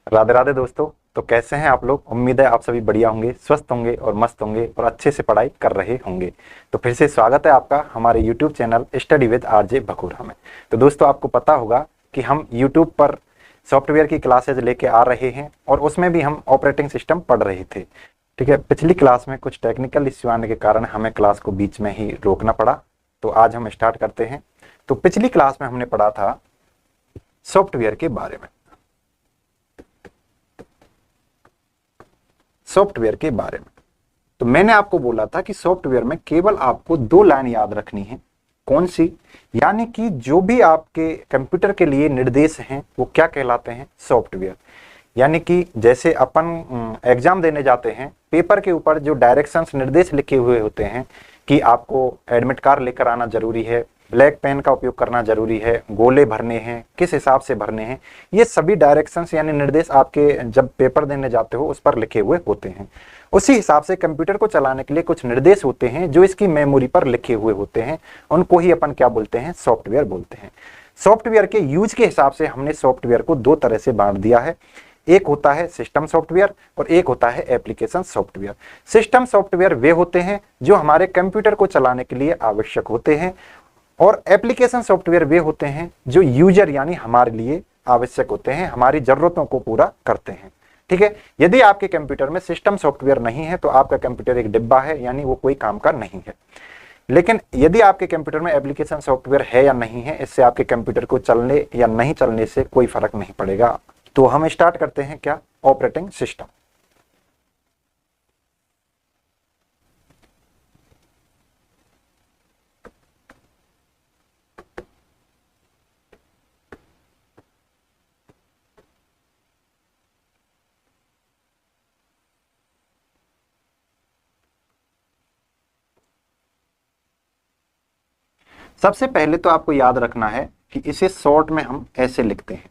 राधे राधे दोस्तों। तो कैसे हैं आप लोग? उम्मीद है आप सभी बढ़िया होंगे, स्वस्थ होंगे और मस्त होंगे और अच्छे से पढ़ाई कर रहे होंगे। तो फिर से स्वागत है आपका हमारे YouTube channel study with RJ भखूरा में। तो दोस्तों आपको पता होगा कि हम YouTube पर सॉफ्टवेयर की क्लासेज लेके आ रहे हैं और उसमें भी हम ऑपरेटिंग सिस्टम पढ़ रहे थे। ठीक है, पिछली क्लास में कुछ टेक्निकल इश्यू आने के कारण हमें क्लास को बीच में ही रोकना पड़ा। तो आज हम स्टार्ट करते हैं। तो पिछली क्लास में हमने पढ़ा था सॉफ्टवेयर के बारे में। सॉफ्टवेयर के बारे में तो मैंने आपको बोला था कि सॉफ्टवेयर में केवल आपको दो लाइन याद रखनी है। कौन सी? यानी कि जो भी आपके कंप्यूटर के लिए निर्देश हैं वो क्या कहलाते हैं? सॉफ्टवेयर। यानी कि जैसे अपन एग्जाम देने जाते हैं, पेपर के ऊपर जो डायरेक्शंस निर्देश लिखे हुए होते हैं कि आपको एडमिट कार्ड लेकर आना जरूरी है, ब्लैक पेन का उपयोग करना जरूरी है, गोले भरने हैं, किस हिसाब से भरने हैं, ये सभी डायरेक्शंस यानी निर्देश आपके जब पेपर देने जाते हो उस पर लिखे हुए होते हैं। उसी हिसाब से कंप्यूटर को चलाने के लिए कुछ निर्देश होते हैं जो इसकी मेमोरी पर लिखे हुए होते हैं। उनको ही अपन क्या बोलते हैं? सॉफ्टवेयर बोलते हैं। सॉफ्टवेयर के यूज के हिसाब से हमने सॉफ्टवेयर को दो तरह से बांट दिया है। एक होता है सिस्टम सॉफ्टवेयर और एक होता है एप्लीकेशन सॉफ्टवेयर। सिस्टम सॉफ्टवेयर वे होते हैं जो हमारे कंप्यूटर को चलाने के लिए आवश्यक होते हैं और एप्लीकेशन सॉफ्टवेयर वे होते हैं जो यूजर यानी हमारे लिए आवश्यक होते हैं, हमारी जरूरतों को पूरा करते हैं। ठीक है, यदि आपके कंप्यूटर में सिस्टम सॉफ्टवेयर नहीं है तो आपका कंप्यूटर एक डिब्बा है, यानी वो कोई काम का नहीं है। लेकिन यदि आपके कंप्यूटर में एप्लीकेशन सॉफ्टवेयर है या नहीं है, इससे आपके कंप्यूटर को चलने या नहीं चलने से कोई फर्क नहीं पड़ेगा। तो हम स्टार्ट करते हैं क्या? Operating system. सबसे पहले तो आपको याद रखना है कि इसे शॉर्ट में हम ऐसे लिखते हैं,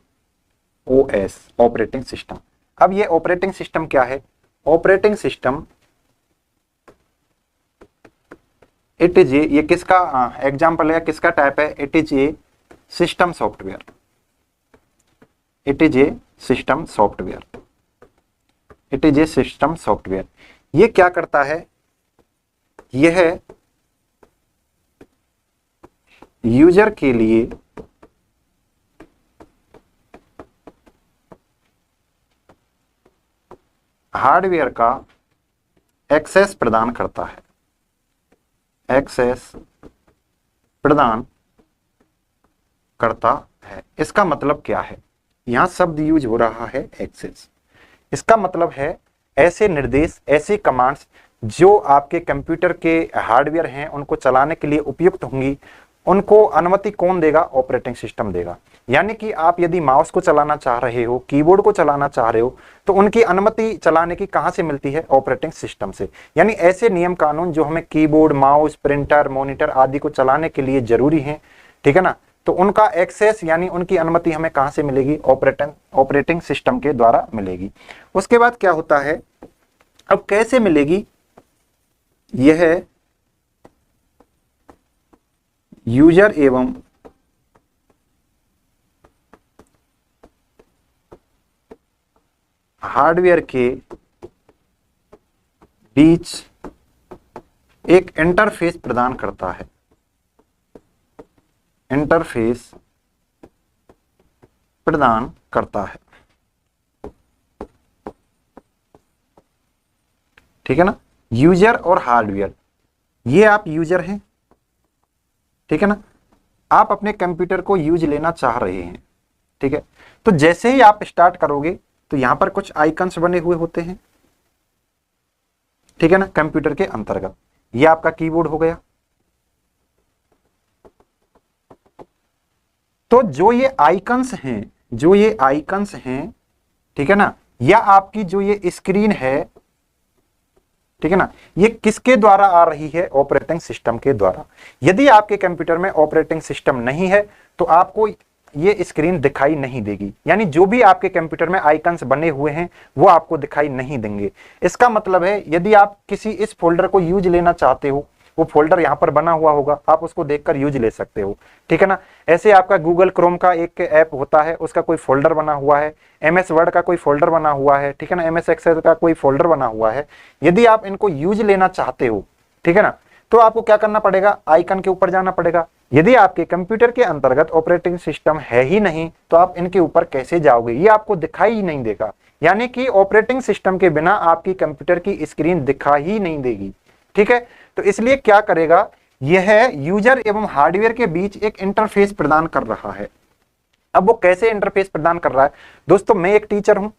ओएस, ऑपरेटिंग सिस्टम। अब ये ऑपरेटिंग सिस्टम क्या है? ऑपरेटिंग सिस्टम इट इज ये किसका एग्जाम्पल है, किसका टाइप है? It is a system software. It is a system software. It is a system software. ये क्या करता है? यह यूजर के लिए हार्डवेयर का एक्सेस प्रदान करता है। एक्सेस प्रदान करता है। इसका मतलब क्या है? यहां शब्द यूज हो रहा है एक्सेस। इसका मतलब है ऐसे निर्देश, ऐसी कमांड्स जो आपके कंप्यूटर के हार्डवेयर हैं उनको चलाने के लिए उपयुक्त होंगी, उनको अनुमति कौन देगा? ऑपरेटिंग सिस्टम देगा। यानी कि आप यदि माउस को चलाना चाह रहे हो, कीबोर्ड को चलाना चाह रहे हो, तो उनकी अनुमति चलाने की कहां से मिलती है? ऑपरेटिंग सिस्टम से। यानी ऐसे नियम कानून जो हमें कीबोर्ड, माउस, प्रिंटर, मॉनिटर आदि को चलाने के लिए जरूरी हैं, ठीक है ना, तो उनका एक्सेस यानी उनकी अनुमति हमें कहां से मिलेगी? ऑपरेटिंग सिस्टम के द्वारा मिलेगी। उसके बाद क्या होता है? अब कैसे मिलेगी? यह यूजर एवं हार्डवेयर के बीच एक इंटरफेस प्रदान करता है। इंटरफेस प्रदान करता है। ठीक है ना? यूजर और हार्डवेयर, ये आप यूजर हैं, ठीक है ना, आप अपने कंप्यूटर को यूज लेना चाह रहे हैं। ठीक है, तो जैसे ही आप स्टार्ट करोगे तो यहां पर कुछ आइकन्स बने हुए होते हैं, ठीक है ना, कंप्यूटर के अंतर्गत। ये आपका कीबोर्ड हो गया। तो जो ये आइकन्स हैं, ठीक है ना, या आपकी जो ये स्क्रीन है, ठीक है ना, ये किसके द्वारा आ रही है? ऑपरेटिंग सिस्टम के द्वारा। यदि आपके कंप्यूटर में ऑपरेटिंग सिस्टम नहीं है तो आपको ये स्क्रीन दिखाई नहीं देगी, यानी जो भी आपके कंप्यूटर में आइकन्स बने हुए हैं वो आपको दिखाई नहीं देंगे। इसका मतलब है यदि आप किसी इस फोल्डर को यूज लेना चाहते हो वो फोल्डर यहाँ पर बना हुआ होगा, आप उसको देखकर यूज ले सकते हो, ठीक है ना। ऐसे आपका गूगल क्रोम का एक ऐप होता है, उसका कोई फोल्डर बना हुआ है, MS वर्ड का कोई फोल्डर बना हुआ है, ठीक है ना, MS एक्सेल का कोई फोल्डर बना हुआ है। यदि आप इनको यूज लेना चाहते हो, ठीक है ना, तो आपको क्या करना पड़ेगा, आइकन के ऊपर जाना पड़ेगा। यदि आपके कंप्यूटर के अंतर्गत ऑपरेटिंग सिस्टम है ही नहीं तो आप इनके ऊपर कैसे जाओगे, ये आपको दिखाई ही नहीं देगा। यानी कि ऑपरेटिंग सिस्टम के बिना आपकी कंप्यूटर की स्क्रीन दिखा ही नहीं देगी, ठीक है। तो इसलिए क्या करेगा, यह यूजर एवं हार्डवेयर के बीच एक इंटरफेस प्रदान कर रहा है। अब वो कैसे इंटरफेस प्रदान कर रहा है, दोस्तों मैं एक टीचर हूं,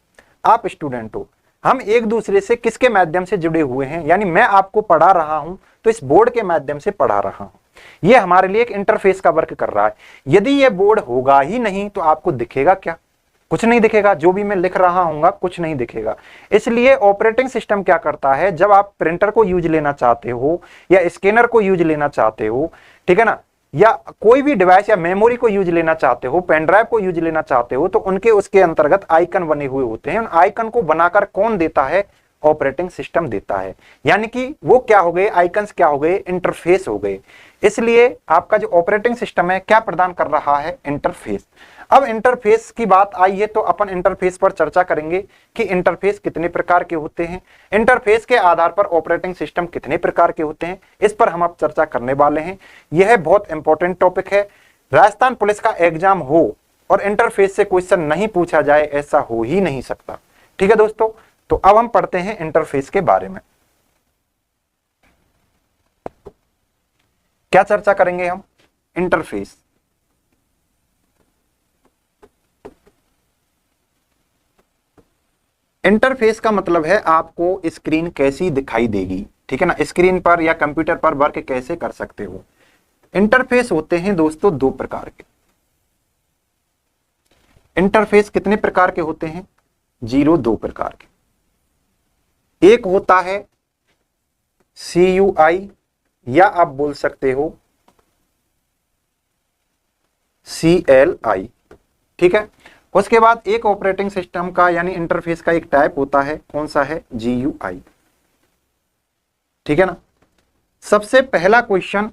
आप स्टूडेंट हो, हम एक दूसरे से किसके माध्यम से जुड़े हुए हैं, यानी मैं आपको पढ़ा रहा हूं तो इस बोर्ड के माध्यम से पढ़ा रहा हूं। ये हमारे लिए एक इंटरफेस का वर्क कर रहा है। यदि ये बोर्ड होगा ही नहीं तो आपको दिखेगा क्या, कुछ नहीं दिखेगा, जो भी मैं लिख रहा हूँ कुछ नहीं दिखेगा। इसलिए ऑपरेटिंग सिस्टम क्या करता है, जब आप प्रिंटर को यूज लेना चाहते हो या स्कैनर को यूज लेना चाहते हो, ठीक है ना, या कोई भी डिवाइस या मेमोरी को यूज लेना चाहते हो, पेन ड्राइव को यूज लेना चाहते हो, तो उनके उसके अंतर्गत आइकन बने हुए होते हैं। उन आइकन को बनाकर कौन देता है, ऑपरेटिंग सिस्टम देता है। यानी कि वो क्या हो गए, आइकन्स क्या हो गए, इंटरफेस हो गए। इसलिए आपका जो ऑपरेटिंग सिस्टम है क्या प्रदान कर रहा है, इंटरफेस। अब इंटरफेस की बात आई है तो अपन इंटरफेस पर चर्चा करेंगे कि इंटरफेस कितने प्रकार के होते हैं, इंटरफेस के आधार पर ऑपरेटिंग सिस्टम कितने प्रकार के होते हैं, इस पर हम अब चर्चा करने वाले हैं। यह बहुत इंपॉर्टेंट टॉपिक है। राजस्थान पुलिस का एग्जाम हो और इंटरफेस से क्वेश्चन नहीं पूछा जाए, ऐसा हो ही नहीं सकता, ठीक है दोस्तों। तो अब हम पढ़ते हैं इंटरफेस के बारे में। क्या चर्चा करेंगे हम, इंटरफेस। इंटरफेस का मतलब है आपको स्क्रीन कैसी दिखाई देगी, ठीक है ना, स्क्रीन पर या कंप्यूटर पर वर्क कैसे कर सकते हो। इंटरफेस होते हैं दोस्तों दो प्रकार के। इंटरफेस कितने प्रकार के होते हैं, 2 प्रकार के। एक होता है CUI या आप बोल सकते हो CLI, ठीक है। उसके बाद एक ऑपरेटिंग सिस्टम का यानी इंटरफेस का एक टाइप होता है, कौन सा है, GUI, ठीक है ना। सबसे पहला क्वेश्चन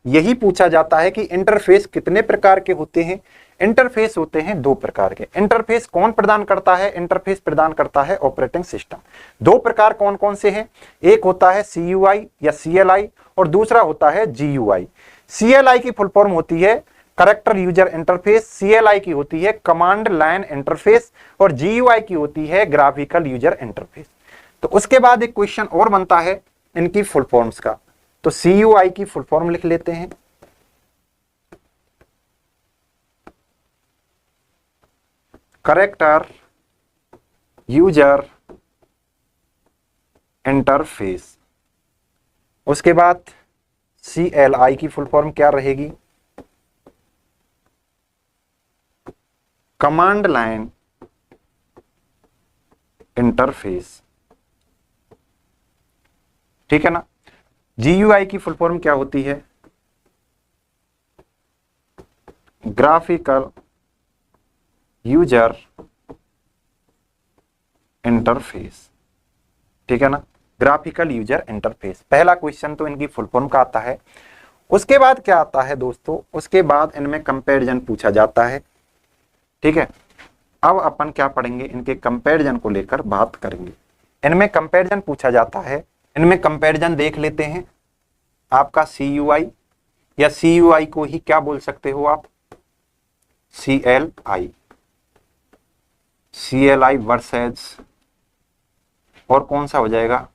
यही पूछा जाता है कि इंटरफेस कितने प्रकार के होते हैं। इंटरफेस होते हैं 2 प्रकार के। इंटरफेस कौन प्रदान करता है, इंटरफेस प्रदान करता है ऑपरेटिंग सिस्टम। 2 प्रकार कौन कौन से हैं, एक होता है CUI या CLI और दूसरा होता है GUI। CLI की फुल फॉर्म होती है कैरेक्टर यूजर इंटरफेस, CLI की होती है कमांड लाइन इंटरफेस और GUI की होती है ग्राफिकल यूजर इंटरफेस। तो उसके बाद एक क्वेश्चन और बनता है इनकी फुल फॉर्म्स का, तो CUI की फुल फॉर्म लिख लेते हैं, कैरेक्टर यूजर इंटरफेस। उसके बाद CLI की फुल फॉर्म क्या रहेगी, कमांड लाइन इंटरफेस, ठीक है ना। GUI की फुल फॉर्म क्या होती है, ग्राफिकल यूजर इंटरफेस, ठीक है ना, ग्राफिकल यूजर इंटरफेस। पहला क्वेश्चन तो इनकी फुल फॉर्म का आता है। उसके बाद क्या आता है दोस्तों, उसके बाद इनमें कंपैरिजन पूछा जाता है, ठीक है। अब अपन क्या पढ़ेंगे, इनके कंपैरिजन को लेकर बात करेंगे। इनमें कंपैरिजन पूछा जाता है, इनमें कंपैरिजन देख लेते हैं। आपका CUI या CUI को ही क्या बोल सकते हो आप, CLI, CLI वर्सेस और कौन सा हो जाएगा,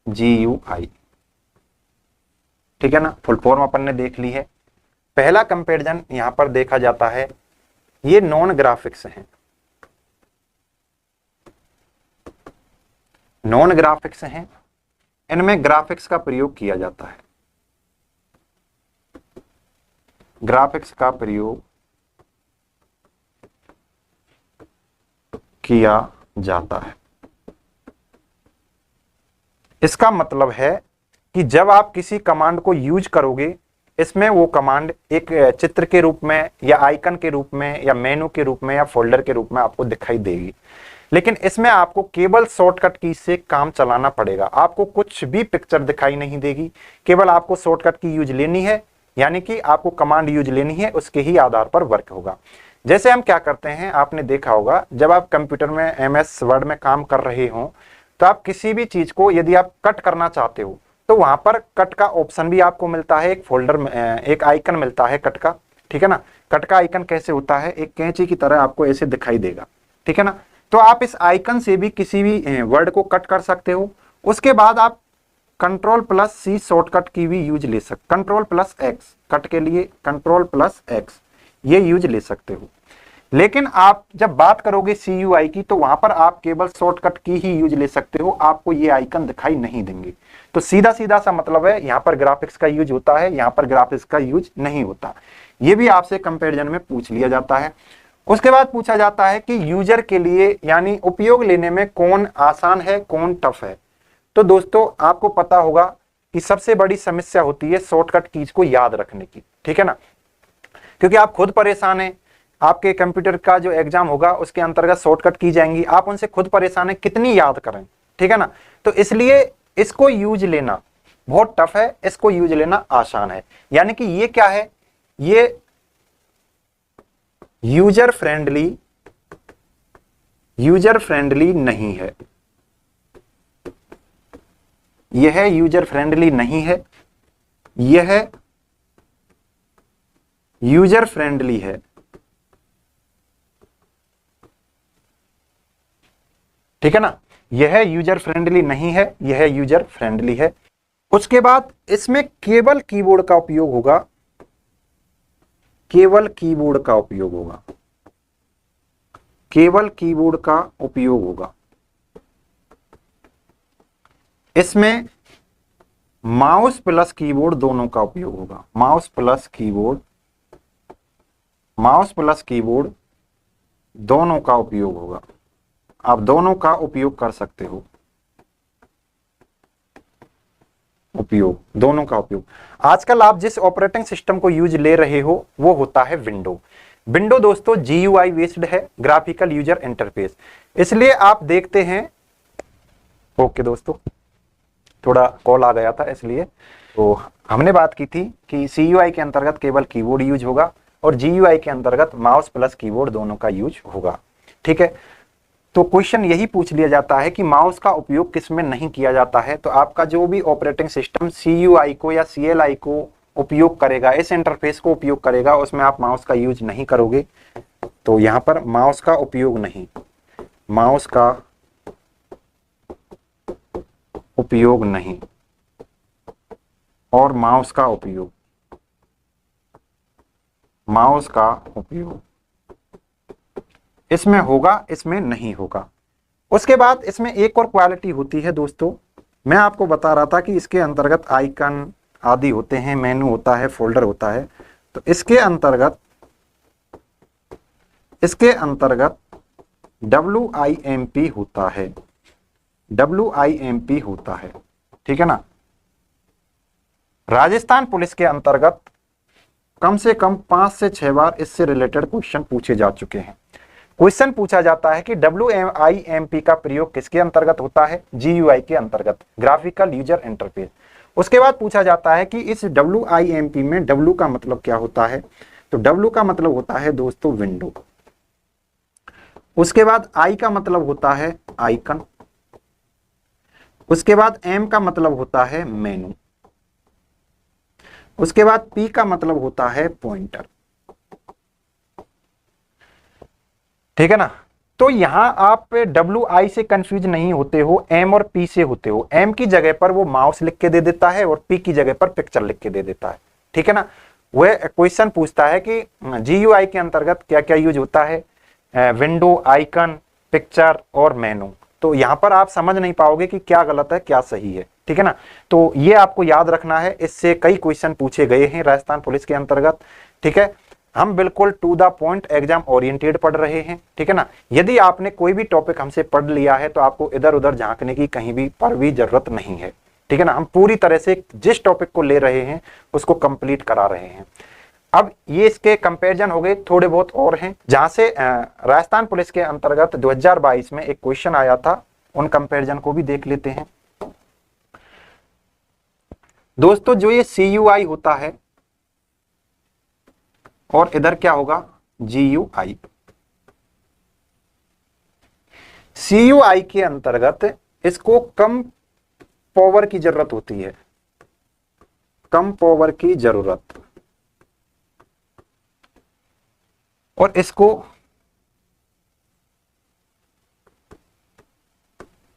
GUI, ठीक है ना। फुल फॉर्म अपन ने देख ली है। पहला कंपैरिजन यहां पर देखा जाता है, ये नॉन ग्राफिक्स हैं, नॉन ग्राफिक्स हैं, इनमें ग्राफिक्स का प्रयोग किया जाता है, ग्राफिक्स का प्रयोग किया जाता है। इसका मतलब है कि जब आप किसी कमांड को यूज करोगे, इसमें वो कमांड एक चित्र के रूप में या आइकन के रूप में या मेनू के रूप में या फोल्डर के रूप में आपको दिखाई देगी। लेकिन इसमें आपको केवल शॉर्टकट की से काम चलाना पड़ेगा। आपको कुछ भी पिक्चर दिखाई नहीं देगी, केवल आपको शॉर्टकट की यूज लेनी है, यानी कि आपको कमांड यूज लेनी है, उसके ही आधार पर वर्क होगा। जैसे हम क्या करते हैं, आपने देखा होगा जब आप कंप्यूटर में MS वर्ड में काम कर रहे हो तो आप किसी भी चीज को यदि आप कट करना चाहते हो तो वहां पर कट का ऑप्शन भी आपको मिलता है, एक फोल्डर में एक आइकन मिलता है कट का, ठीक है ना। कट का आइकन कैसे होता है, एक कैंची की तरह आपको ऐसे दिखाई देगा, ठीक है ना। तो आप इस आइकन से भी किसी भी वर्ड को कट कर सकते हो। उसके बाद आप Ctrl+C शॉर्टकट की भी यूज ले सकते, Ctrl+X कट के लिए Ctrl+X ये यूज ले सकते हो। लेकिन आप जब बात करोगे CUI की तो वहां पर आप केवल शॉर्टकट की ही यूज ले सकते हो, आपको ये आइकन दिखाई नहीं देंगे। तो सीधा सीधा सा मतलब है, यहां पर ग्राफिक्स का यूज होता है, यहां पर ग्राफिक्स का यूज नहीं होता। ये भी आपसे कंपैरिजन में पूछ लिया जाता है। उसके बाद पूछा जाता है कि यूजर के लिए यानी उपयोग लेने में कौन आसान है कौन टफ है। तो दोस्तों आपको पता होगा कि सबसे बड़ी समस्या होती है शॉर्टकट कीज को याद रखने की, ठीक है ना, क्योंकि आप खुद परेशान हैं। आपके कंप्यूटर का जो एग्जाम होगा उसके अंतर्गत शॉर्टकट की जाएंगी, आप उनसे खुद परेशान है कितनी याद करें, ठीक है ना। तो इसलिए इसको यूज लेना बहुत टफ है, इसको यूज लेना आसान है। यानी कि ये क्या है, ये यूजर फ्रेंडली नहीं है, यह यूजर फ्रेंडली नहीं है, यह यूजर फ्रेंडली है, ठीक है ना। यह यूजर फ्रेंडली नहीं है, यह यूजर फ्रेंडली है। उसके बाद इसमें केवल कीबोर्ड का उपयोग होगा, केवल कीबोर्ड का उपयोग होगा, केवल कीबोर्ड का उपयोग होगा। इसमें माउस प्लस कीबोर्ड दोनों का उपयोग होगा, माउस प्लस कीबोर्ड दोनों का उपयोग होगा। आप दोनों का उपयोग कर सकते हो, दोनों का उपयोग। आजकल आप जिस ऑपरेटिंग सिस्टम को यूज ले रहे हो वो होता है विंडो दोस्तों GUI बेस्ड है, ग्राफिकल यूजर इंटरफेस। इसलिए आप देखते हैं, ओके दोस्तों थोड़ा कॉल आ गया था इसलिए। तो हमने बात की थी कि CUI के अंतर्गत केवल कीबोर्ड यूज होगा और GUI के अंतर्गत माउस प्लस कीबोर्ड दोनों का यूज होगा, ठीक है। तो क्वेश्चन यही पूछ लिया जाता है कि माउस का उपयोग किस में नहीं किया जाता है। तो आपका जो भी ऑपरेटिंग सिस्टम CUI को या CLI को उपयोग करेगा, इस इंटरफेस को उपयोग करेगा, उसमें आप माउस का यूज नहीं करोगे। तो यहां पर माउस का उपयोग नहीं, माउस का उपयोग नहीं और माउस का उपयोग, माउस का उपयोग इसमें होगा, इसमें नहीं होगा। उसके बाद इसमें एक और क्वालिटी होती है दोस्तों, मैं आपको बता रहा था कि इसके अंतर्गत आइकन आदि होते हैं, मेनू होता है, फोल्डर होता है। तो इसके अंतर्गत WIMP होता है, WIMP होता है, ठीक है ना। राजस्थान पुलिस के अंतर्गत कम से कम 5 से 6 बार इससे रिलेटेड क्वेश्चन पूछे जा चुके हैं। क्वेश्चन पूछा जाता है कि WIMP का प्रयोग किसके अंतर्गत होता है, GUI के अंतर्गत, ग्राफिकल यूजर इंटरफेस। उसके बाद पूछा जाता है कि इस WIMP में W का मतलब क्या होता है। तो W का मतलब होता है दोस्तों विंडो। उसके बाद I का मतलब होता है आइकन। उसके बाद M का मतलब होता है मेनू। उसके बाद P का मतलब होता है पॉइंटर, ठीक है ना। तो यहां आप WI से कंफ्यूज नहीं होते हो, M और P से होते हो। M की जगह पर वो माउस लिख के दे देता है और P की जगह पर पिक्चर लिख के दे देता है, ठीक है ना। वह क्वेश्चन पूछता है कि GUI के अंतर्गत क्या क्या यूज होता है, विंडो, आइकन, पिक्चर और मेनू। तो यहां पर आप समझ नहीं पाओगे कि क्या गलत है क्या सही है, ठीक है ना। तो ये आपको याद रखना है, इससे कई क्वेश्चन पूछे गए हैं राजस्थान पुलिस के अंतर्गत, ठीक है। हम बिल्कुल to the point exam oriented पढ़ रहे हैं, ठीक है ना। यदि आपने कोई भी टॉपिक हमसे पढ़ लिया है तो आपको इधर उधर झांकने की कहीं भी पर भी जरूरत नहीं है, ठीक है ना। हम पूरी तरह से जिस टॉपिक को ले रहे हैं उसको कंप्लीट करा रहे हैं। अब ये इसके कंपैरिजन हो गए, थोड़े बहुत और हैं जहां से राजस्थान पुलिस के अंतर्गत 2022 में एक क्वेश्चन आया था, उन कंपैरिजन को भी देख लेते हैं। दोस्तों जो ये CUI होता है और इधर क्या होगा GUI। CUI के अंतर्गत इसको कम पावर की जरूरत होती है, कम पावर की जरूरत, और इसको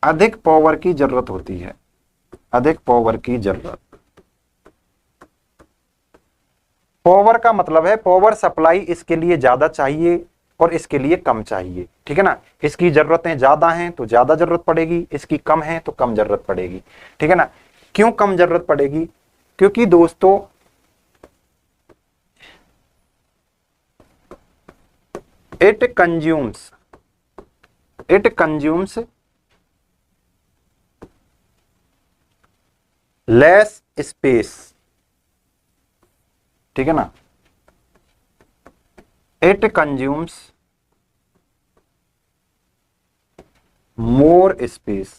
अधिक पावर की जरूरत होती है, अधिक पावर की जरूरत। पावर का मतलब है पावर सप्लाई इसके लिए ज्यादा चाहिए और इसके लिए कम चाहिए, ठीक है ना। इसकी जरूरतें ज्यादा हैं तो ज्यादा जरूरत पड़ेगी, इसकी कम है तो कम जरूरत पड़ेगी, ठीक है ना। क्यों कम जरूरत पड़ेगी? क्योंकि दोस्तों it consumes less space, ठीक है ना। it consumes more space,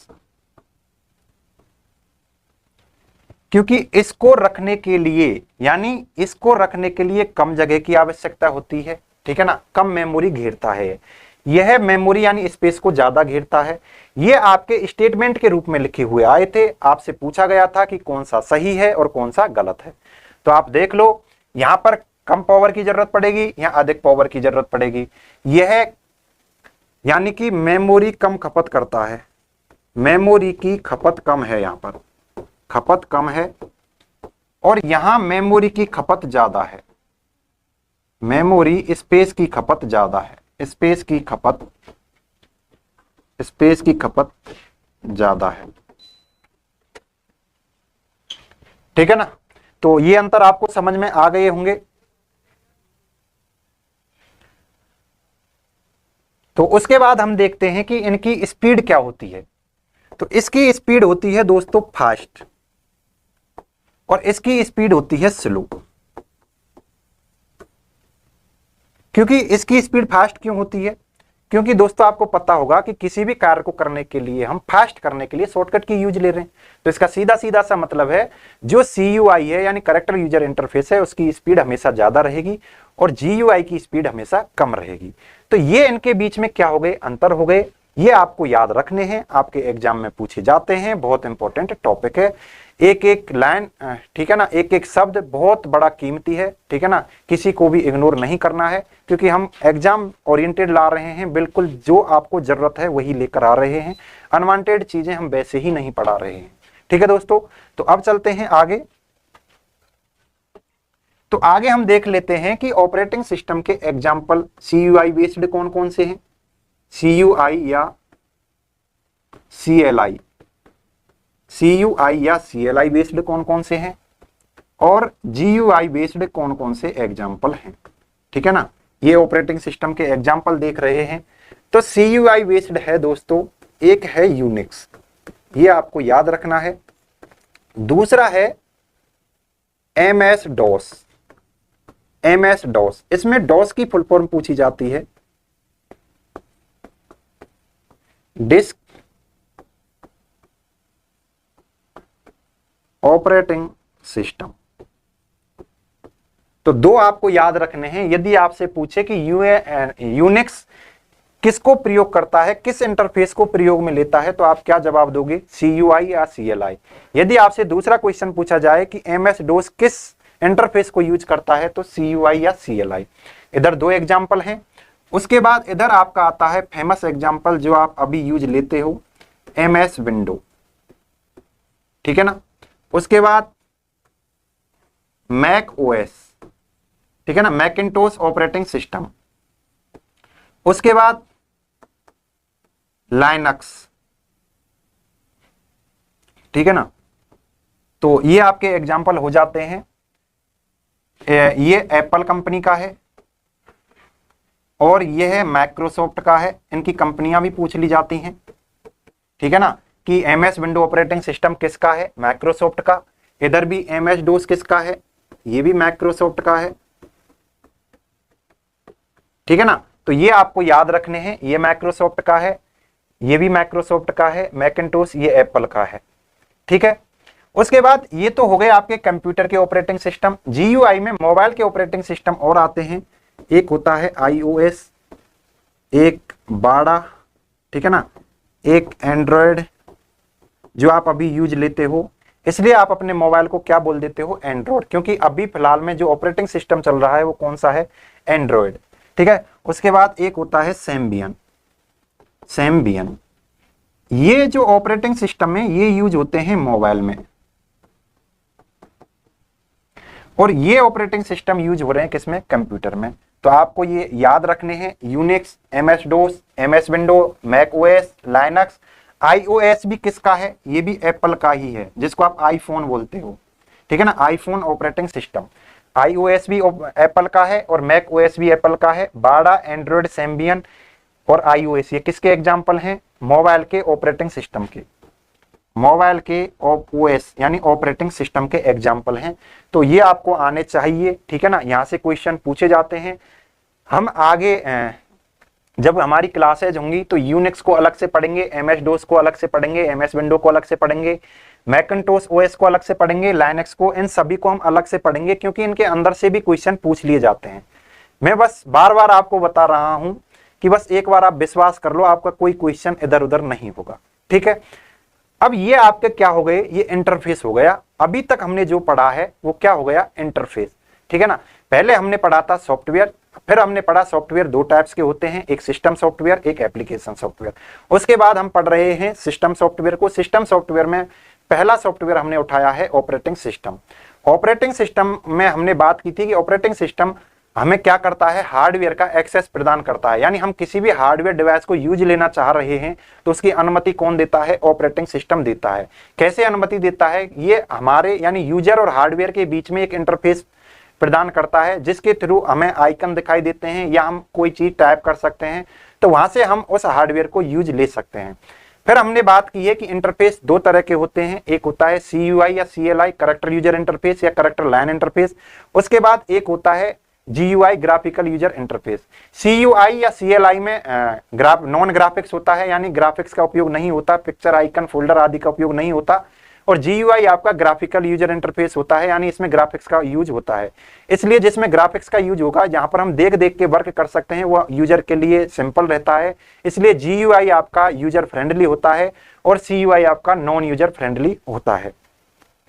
क्योंकि इसको रखने के लिए, यानी इसको रखने के लिए कम जगह की आवश्यकता होती है, ठीक है ना। कम मेमोरी घेरता है, यह मेमोरी यानी स्पेस को ज्यादा घेरता है। ये आपके स्टेटमेंट के रूप में लिखे हुए आए थे, आपसे पूछा गया था कि कौन सा सही है और कौन सा गलत है। तो आप देख लो, यहां पर कम पावर की जरूरत पड़ेगी, यहां अधिक पावर की जरूरत पड़ेगी। यह यानी कि मेमोरी कम खपत करता है, मेमोरी की खपत कम है, यहां पर खपत कम है, और यहां मेमोरी की खपत ज्यादा है, मेमोरी स्पेस की खपत ज्यादा है, स्पेस की खपत ज्यादा है, ठीक है ना। तो ये अंतर आपको समझ में आ गए होंगे। तो उसके बाद हम देखते हैं कि इनकी स्पीड क्या होती है। तो इसकी स्पीड होती है दोस्तों फास्ट, और इसकी स्पीड होती है स्लो। क्योंकि इसकी स्पीड फास्ट क्यों होती है? क्योंकि दोस्तों आपको पता होगा कि किसी भी कार्य को करने के लिए हम फास्ट करने के लिए शॉर्टकट की यूज ले रहे हैं। तो इसका सीधा सीधा सा मतलब है, जो CUI है यानी कैरेक्टर यूजर इंटरफेस है, उसकी स्पीड हमेशा ज्यादा रहेगी और GUI की स्पीड हमेशा कम रहेगी। तो ये इनके बीच में क्या हो गए, अंतर हो गए। ये आपको याद रखने हैं, आपके एग्जाम में पूछे जाते हैं, बहुत इंपॉर्टेंट टॉपिक है। एक एक लाइन, ठीक है ना, एक एक शब्द बहुत बड़ा कीमती है, ठीक है ना। किसी को भी इग्नोर नहीं करना है, क्योंकि हम एग्जाम ओरिएंटेड ला रहे हैं, बिल्कुल जो आपको जरूरत है वही लेकर आ रहे हैं। अनवांटेड चीजें हम वैसे ही नहीं पढ़ा रहे हैं, ठीक है दोस्तों। तो अब चलते हैं आगे। तो आगे हम देख लेते हैं कि ऑपरेटिंग सिस्टम के एग्जाम्पल CUI बेस्ड कौन कौन से हैं, CUI या CLI, CUI या CLI बेस्ड कौन कौन से हैं, और GUI बेस्ड कौन कौन से एग्जाम्पल हैं, ठीक है ना। ये ऑपरेटिंग सिस्टम के एग्जाम्पल देख रहे हैं। तो CUI बेस्ड है दोस्तों, एक है यूनिक्स, ये आपको याद रखना है। दूसरा है MS DOS, MS DOS, इसमें DOS की फुल फॉर्म पूछी जाती है, डिस्क ऑपरेटिंग सिस्टम। तो दो आपको याद रखने हैं। यदि आपसे पूछे कि यूनिक्स किसको प्रयोग करता है, किस इंटरफेस को प्रयोग में लेता है, तो आप क्या जवाब दोगे, CUI या CLI। यदि आपसे दूसरा क्वेश्चन पूछा जाए कि MS DOS किस इंटरफेस को यूज करता है, तो CUI या CLI। इधर दो एग्जाम्पल हैं। उसके बाद इधर आपका आता है फेमस एग्जाम्पल जो आप अभी यूज लेते हो, MS विंडो, ठीक है ना। उसके बाद मैक OS, ठीक है ना, मैकिंटोश ऑपरेटिंग सिस्टम। उसके बाद लाइनक्स, ठीक है ना। तो ये आपके एग्जाम्पल हो जाते हैं। ये एप्पल कंपनी का है और ये है माइक्रोसॉफ्ट का है। इनकी कंपनियां भी पूछ ली जाती हैं, ठीक है ना, कि MS विंडो ऑपरेटिंग सिस्टम किसका है, माइक्रोसॉफ्ट का। इधर भी MS DOS किसका है, ये भी माइक्रोसॉफ्ट का है। ठीक है ना। तो ये आपको याद रखने हैं, ये माइक्रोसॉफ्ट का है, ये भी माइक्रोसॉफ्ट का है, मैकिन्टोश ये एप्पल का है। ठीक है, उसके बाद ये तो हो गए आपके कंप्यूटर के ऑपरेटिंग सिस्टम। जीयूआई में मोबाइल के ऑपरेटिंग सिस्टम और आते हैं, एक होता है आईओएस, एक बाड़ा, ठीक है ना, एक एंड्रॉयड जो आप अभी यूज लेते हो, इसलिए आप अपने मोबाइल को क्या बोल देते हो, एंड्रॉयड, क्योंकि अभी फिलहाल में जो ऑपरेटिंग सिस्टम चल रहा है वो कौन सा है, एंड्रॉयड। ठीक है, उसके बाद एक होता है सैम्बियन। सैम्बियन ये जो ऑपरेटिंग सिस्टम है ये यूज होते हैं मोबाइल में, और ये ऑपरेटिंग सिस्टम यूज हो रहे हैं किसमें, कंप्यूटर में। तो आपको ये याद रखने हैं, Unix, MS DOS, MS window, Mac OS, Linux. IOS भी किसका है, ये भी एप्पल का ही है, जिसको आप आईफोन बोलते हो। ठीक है ना, आईफोन ऑपरेटिंग सिस्टम, आईओएस भी एप्पल का है और मैक ओएस भी एप्पल का है। बाड़ा, एंड्रॉयड, सैम्बियन और आईओएस ये किसके एग्जाम्पल हैं, मोबाइल के ऑपरेटिंग सिस्टम के, मोबाइल के ओएस यानी ऑपरेटिंग सिस्टम के एग्जाम्पल हैं। तो ये आपको आने चाहिए। ठीक है ना, यहां से क्वेश्चन पूछे जाते हैं। हम आगे जब हमारी क्लासेज होंगी तो यूनिक्स को अलग से पढ़ेंगे, एमएस डोस को अलग से पढ़ेंगे, एमएस विंडो को अलग से पढ़ेंगे, मैकिन्टोश ओएस को अलग से पढ़ेंगे, लाइनक्स को, इन सभी को हम अलग से पढ़ेंगे, क्योंकि इनके अंदर से भी क्वेश्चन पूछ लिए जाते हैं। मैं बस बार बार आपको बता रहा हूं कि बस एक बार आप विश्वास कर लो, आपका कोई क्वेश्चन इधर उधर नहीं होगा। ठीक है, अब ये आपके क्या हो गए, ये इंटरफेस हो गया। अभी तक हमने जो पढ़ा है वो क्या हो गया, इंटरफेस। ठीक है ना, पहले हमने पढ़ा था सॉफ्टवेयर, फिर हमने पढ़ा सॉफ्टवेयर दो टाइप्स के होते हैं, एक सिस्टम सॉफ्टवेयर, एक एप्लीकेशन सॉफ्टवेयर। उसके बाद हम पढ़ रहे हैं सिस्टम सॉफ्टवेयर को। सिस्टम सॉफ्टवेयर में पहला सॉफ्टवेयर हमने उठाया है ऑपरेटिंग सिस्टम। ऑपरेटिंग सिस्टम में हमने बात की थी कि ऑपरेटिंग सिस्टम हमें क्या करता है, हार्डवेयर का एक्सेस प्रदान करता है। यानी हम किसी भी हार्डवेयर डिवाइस को यूज लेना चाह रहे हैं तो उसकी अनुमति कौन देता है, ऑपरेटिंग सिस्टम देता है। कैसे अनुमति देता है, ये हमारे यानी यूजर और हार्डवेयर के बीच में एक इंटरफेस प्रदान करता है, जिसके थ्रू हमें आइकन दिखाई देते हैं या हम कोई चीज टाइप कर सकते हैं, तो वहां से हम उस हार्डवेयर को यूज ले सकते हैं। फिर हमने बात की है कि इंटरफेस दो तरह के होते हैं, एक होता है CUI या CLI, कैरेक्टर यूजर इंटरफेस या कैरेक्टर लाइन इंटरफेस। उसके बाद एक होता है GUI, graphical user interface. CUI या CLI में नॉन ग्राफिक्स होता है, यानी ग्राफिक्स का उपयोग नहीं होता, पिक्चर, आइकन, फोल्डर आदि का उपयोग नहीं होता। और GUI आपका ग्राफिकल यूजर इंटरफेस होता है, यानी इसमें ग्राफिक्स का यूज होता है। इसलिए जिसमें ग्राफिक्स का यूज होगा, जहां पर हम देख देख के वर्क कर सकते हैं, वो यूजर के लिए सिंपल रहता है। इसलिए GUI आपका यूजर फ्रेंडली होता है और CUI आपका नॉन यूजर फ्रेंडली होता है।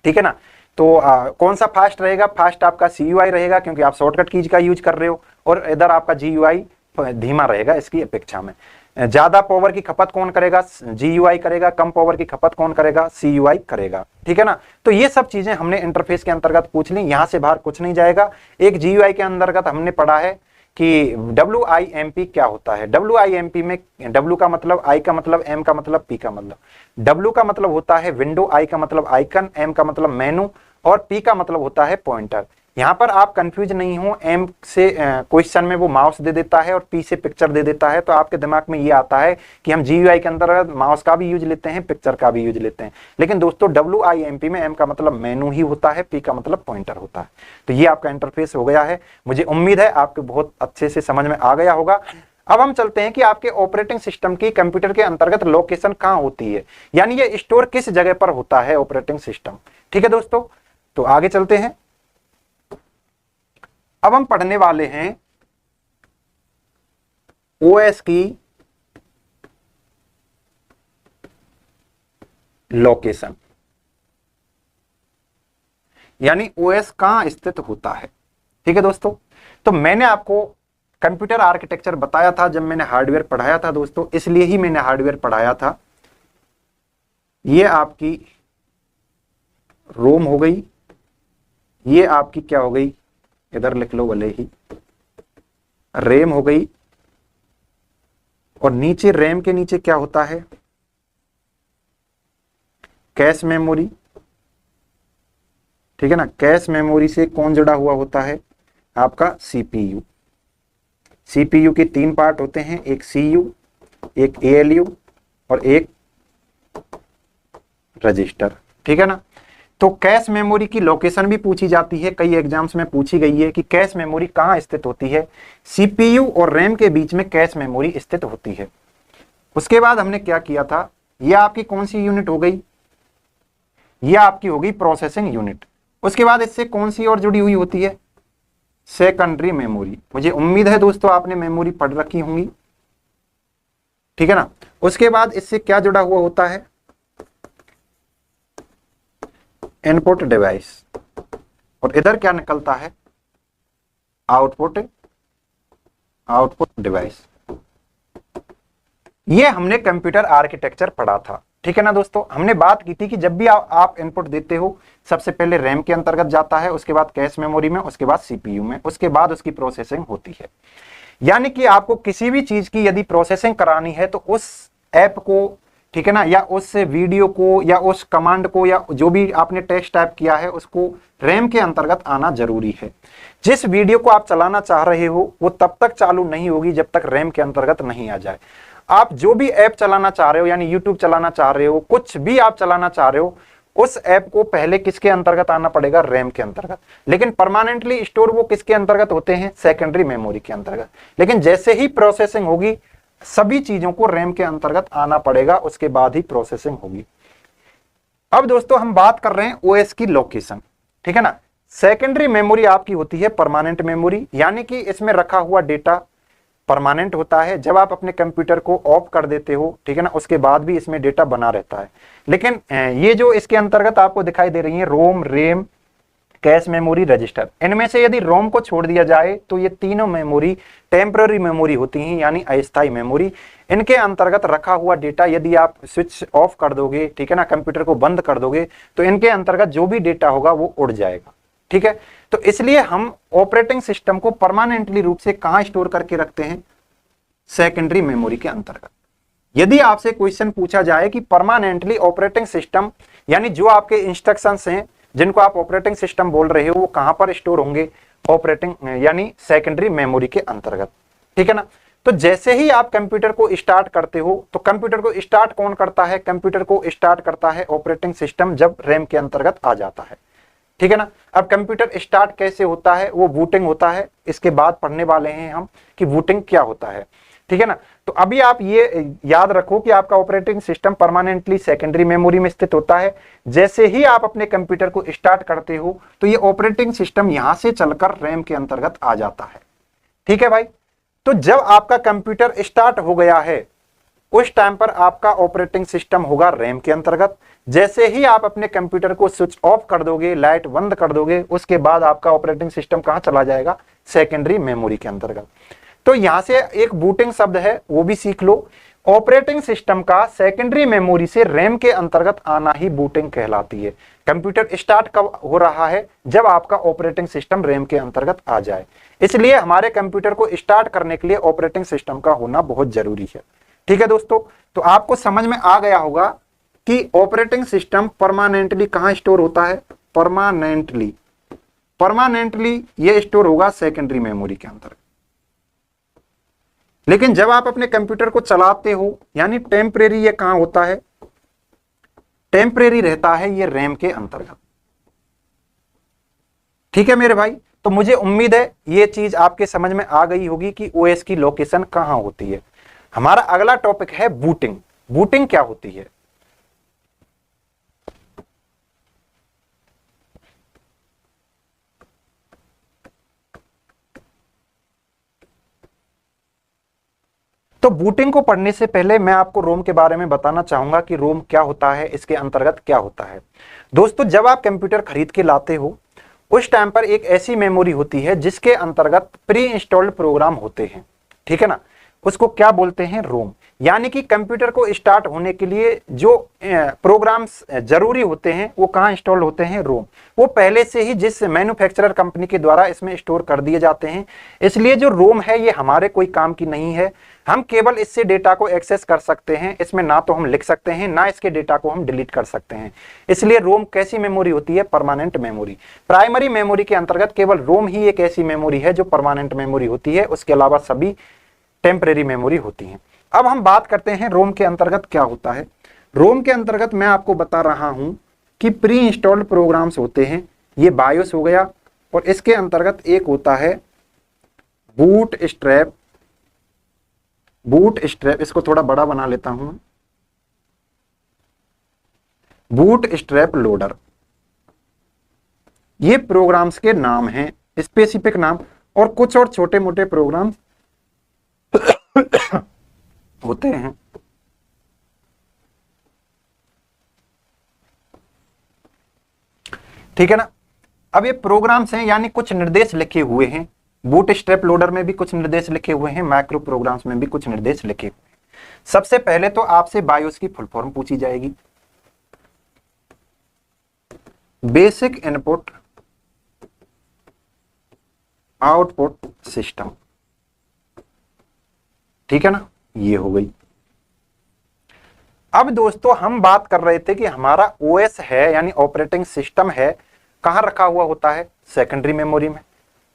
ठीक है ना, तो कौन सा फास्ट रहेगा, फास्ट आपका CUI रहेगा, क्योंकि आप शॉर्टकट कीज का यूज कर रहे हो, और इधर आपका GUI धीमा रहेगा इसकी अपेक्षा में। ज्यादा पावर की खपत कौन करेगा, GUI करेगा, कम पावर की खपत कौन करेगा, CUI करेगा। ठीक है ना, तो ये सब चीजें हमने इंटरफेस के अंतर्गत पूछ ली, यहां से बाहर कुछ नहीं जाएगा। एक GUI के अंतर्गत हमने पढ़ा है कि WIMP क्या होता है। WIMP में W का मतलब, I का मतलब, M का मतलब, P का मतलब। W का मतलब होता है विंडो, I का मतलब आइकन, M का मतलब मेनू और P का मतलब होता है पॉइंटर। यहां पर आप कंफ्यूज नहीं हो, M से क्वेश्चन में वो माउस दे देता है और P से पिक्चर दे देता है, तो आपके दिमाग में ये आता है कि हम GUI के अंदर माउस का भी यूज लेते हैं, पिक्चर का भी यूज लेते हैं। लेकिन दोस्तों WIMP में M का मतलब मेनू ही होता है, P का मतलब पॉइंटर होता है। तो ये आपका इंटरफेस हो गया है। मुझे उम्मीद है आपको बहुत अच्छे से समझ में आ गया होगा। अब हम चलते हैं कि आपके ऑपरेटिंग सिस्टम की कंप्यूटर के अंतर्गत लोकेशन कहां होती है, यानी ये स्टोर किस जगह पर होता है ऑपरेटिंग सिस्टम। ठीक है दोस्तों, तो आगे चलते हैं। अब हम पढ़ने वाले हैं OS की लोकेशन, यानी OS कहां स्थित होता है। ठीक है दोस्तों, तो मैंने आपको कंप्यूटर आर्किटेक्चर बताया था जब मैंने हार्डवेयर पढ़ाया था दोस्तों, इसलिए ही मैंने हार्डवेयर पढ़ाया था। ये आपकी रोम हो गई, ये आपकी क्या हो गई, इधर लिख लो भले ही, रैम हो गई, और नीचे रैम के नीचे क्या होता है, कैश मेमोरी। ठीक है ना, कैश मेमोरी से कौन जुड़ा हुआ होता है, आपका CPU। CPU के तीन पार्ट होते हैं, एक CU, एक ALU और एक रजिस्टर। ठीक है ना, तो कैश मेमोरी की लोकेशन भी पूछी जाती है, कई एग्जाम्स में पूछी गई है कि कैश मेमोरी कहाँ स्थित होती है। सीपीयू और रैम के बीच में कैश मेमोरी स्थित होती है। उसके बाद हमने क्या किया था, यह आपकी कौन सी यूनिट हो गई, यह आपकी होगी प्रोसेसिंग यूनिट। उसके बाद इससे कौन सी और जुड़ी हुई होती है, सेकेंडरी मेमोरी। मुझे उम्मीद है दोस्तों आपने मेमोरी पढ़ रखी होंगी, ठीक है ना। उसके बाद इससे क्या जुड़ा हुआ होता है, इनपुट डिवाइस, और इधर क्या निकलता है, आउटपुट डिवाइस। ये हमने कंप्यूटर आर्किटेक्चर पढ़ा था, ठीक है ना दोस्तों। हमने बात की थी कि जब भी आप इनपुट देते हो, सबसे पहले रैम के अंतर्गत जाता है, उसके बाद कैश मेमोरी में, उसके बाद सीपीयू में, उसके बाद उसकी प्रोसेसिंग होती है। यानी कि आपको किसी भी चीज की यदि प्रोसेसिंग करानी है तो उस ऐप को, ठीक है ना, या उस वीडियो को, या उस कमांड को, या जो भी आपने टेक्स्ट टाइप किया है उसको रैम के अंतर्गत आना जरूरी है। जिस वीडियो को आप चलाना चाह रहे हो वो तब तक चालू नहीं होगी जब तक रैम के अंतर्गत नहीं आ जाए। आप जो भी ऐप चलाना चाह रहे हो, यानी यूट्यूब चलाना चाह रहे हो, कुछ भी आप चलाना चाह रहे हो, उस ऐप को पहले किसके अंतर्गत आना पड़ेगा, रैम के अंतर्गत। लेकिन परमानेंटली स्टोर वो किसके अंतर्गत होते हैं, सेकेंडरी मेमोरी के अंतर्गत। लेकिन जैसे ही प्रोसेसिंग होगी सभी चीजों को रैम के अंतर्गत आना पड़ेगा, उसके बाद ही प्रोसेसिंग होगी। अब दोस्तों हम बात कर रहे हैं ओएस की लोकेशन, ठीक है ना। सेकेंडरी मेमोरी आपकी होती है परमानेंट मेमोरी, यानी कि इसमें रखा हुआ डेटा परमानेंट होता है। जब आप अपने कंप्यूटर को ऑफ कर देते हो, ठीक है ना, उसके बाद भी इसमें डेटा बना रहता है। लेकिन ये जो इसके अंतर्गत आपको दिखाई दे रही है, रोम, रैम, कैश मेमोरी, रजिस्टर, इनमें से यदि रोम को छोड़ दिया जाए तो ये तीनों मेमोरी टेम्पररी मेमोरी होती हैं, यानी अस्थायी मेमोरी। इनके अंतर्गत रखा हुआ डेटा यदि आप स्विच ऑफ कर दोगे, ठीक है ना, कंप्यूटर को बंद कर दोगे, तो इनके अंतर्गत जो भी डेटा होगा वो उड़ जाएगा, ठीक है। तो इसलिए हम ऑपरेटिंग सिस्टम को परमानेंटली रूप से कहां स्टोर करके रखते हैं, सेकेंडरी मेमोरी के अंतर्गत। यदि आपसे क्वेश्चन पूछा जाए कि परमानेंटली ऑपरेटिंग सिस्टम, यानी जो आपके इंस्ट्रक्शंस हैं जिनको आप ऑपरेटिंग सिस्टम बोल रहे हो, वो कहां पर स्टोर होंगे, ऑपरेटिंग यानी सेकेंडरी मेमोरी के अंतर्गत, ठीक है ना। तो जैसे ही आप कंप्यूटर को स्टार्ट करते हो, तो कंप्यूटर को स्टार्ट कौन करता है, कंप्यूटर को स्टार्ट करता है ऑपरेटिंग सिस्टम जब रैम के अंतर्गत आ जाता है, ठीक है ना। अब कंप्यूटर स्टार्ट कैसे होता है, वो बूटिंग होता है। इसके बाद पढ़ने वाले हैं हम कि बूटिंग क्या होता है, ठीक है ना। तो अभी आप ये याद रखो कि आपका operating system permanently secondary memory में स्थित होता है। जैसे ही आप अपने कंप्यूटर को स्टार्ट करते हो तो ये ऑपरेटिंग सिस्टम यहां से चलकर रैम के अंतर्गत आ जाता है, ठीक है भाई। तो जब आपका कंप्यूटर स्टार्ट हो गया है उस टाइम पर आपका ऑपरेटिंग सिस्टम होगा रैम के अंतर्गत। जैसे ही आप अपने कंप्यूटर को स्विच ऑफ कर दोगे, लाइट बंद कर दोगे, उसके बाद आपका ऑपरेटिंग सिस्टम कहां चला जाएगा, सेकेंडरी मेमोरी के अंतर्गत। तो यहां से एक बूटिंग शब्द है, वो भी सीख लो। ऑपरेटिंग सिस्टम का सेकेंडरी मेमोरी से रैम के अंतर्गत आना ही बूटिंग कहलाती है। कंप्यूटर स्टार्ट कब हो रहा है, जब आपका ऑपरेटिंग सिस्टम रैम के अंतर्गत आ जाए। इसलिए हमारे कंप्यूटर को स्टार्ट करने के लिए ऑपरेटिंग सिस्टम का होना बहुत जरूरी है, ठीक है दोस्तों। तो आपको समझ में आ गया होगा कि ऑपरेटिंग सिस्टम परमानेंटली कहां स्टोर होता है, परमानेंटली ये स्टोर होगा सेकेंडरी मेमोरी के अंतर्गत। लेकिन जब आप अपने कंप्यूटर को चलाते हो, यानी टेम्परेरी ये कहां होता है, टेम्परेरी रहता है ये रैम के अंतर्गत, ठीक है मेरे भाई। तो मुझे उम्मीद है ये चीज आपके समझ में आ गई होगी कि ओएस की लोकेशन कहां होती है। हमारा अगला टॉपिक है बूटिंग। बूटिंग क्या होती है, तो बूटिंग को पढ़ने से पहले मैं आपको रोम के बारे में बताना चाहूंगा कि रोम क्या होता है, इसके अंतर्गत क्या होता है। दोस्तों जब आप कंप्यूटर खरीद के लाते हो उस टाइम पर एक ऐसी मेमोरी होती है जिसके अंतर्गत प्री इंस्टॉल्ड प्रोग्राम होते हैं, ठीक है ना, उसको क्या बोलते हैं, रोम। यानी कि कंप्यूटर को स्टार्ट होने के लिए जो प्रोग्राम्स जरूरी होते हैं वो कहाँ इंस्टॉल होते हैं, रोम। वो पहले से ही जिस मैन्युफैक्चरर कंपनी के द्वारा इसमें स्टोर कर दिए जाते हैं। इसलिए जो रोम है ये हमारे कोई काम की नहीं है, हम केवल इससे डेटा को एक्सेस कर सकते हैं। इसमें ना तो हम लिख सकते हैं, ना इसके डेटा को हम डिलीट कर सकते हैं। इसलिए रोम कैसी मेमोरी होती है, परमानेंट मेमोरी। प्राइमरी मेमोरी के अंतर्गत केवल रोम ही एक ऐसी मेमोरी है जो परमानेंट मेमोरी होती है, उसके अलावा सभी टेम्परेरी मेमोरी होती हैं। अब हम बात करते हैं रोम के अंतर्गत क्या होता है। रोम के अंतर्गत मैं आपको बता रहा हूं कि प्री इंस्टॉल्ड प्रोग्राम्स होते हैं, ये बायोस हो गया, और इसके अंतर्गत एक होता है बूट स्ट्रैप। बूट स्ट्रैप, इसको थोड़ा बड़ा बना लेता हूं, बूट स्ट्रैप लोडर। ये प्रोग्राम्स के नाम हैं, स्पेसिफिक नाम, और कुछ और छोटे मोटे प्रोग्राम होते हैं। ठीक है ना। अब ये प्रोग्राम्स हैं, यानी कुछ निर्देश लिखे हुए हैं। बूट स्ट्रैप लोडर में भी कुछ निर्देश लिखे हुए हैं, माइक्रो प्रोग्राम्स में भी कुछ निर्देश लिखे हुए हैं। सबसे पहले तो आपसे बायोस की फुल फॉर्म पूछी जाएगी, बेसिक इनपुट आउटपुट सिस्टम। ठीक है ना, ये हो गई। अब दोस्तों हम बात कर रहे थे कि हमारा ओएस है, यानी ऑपरेटिंग सिस्टम है, कहां रखा हुआ होता है, सेकेंडरी मेमोरी में।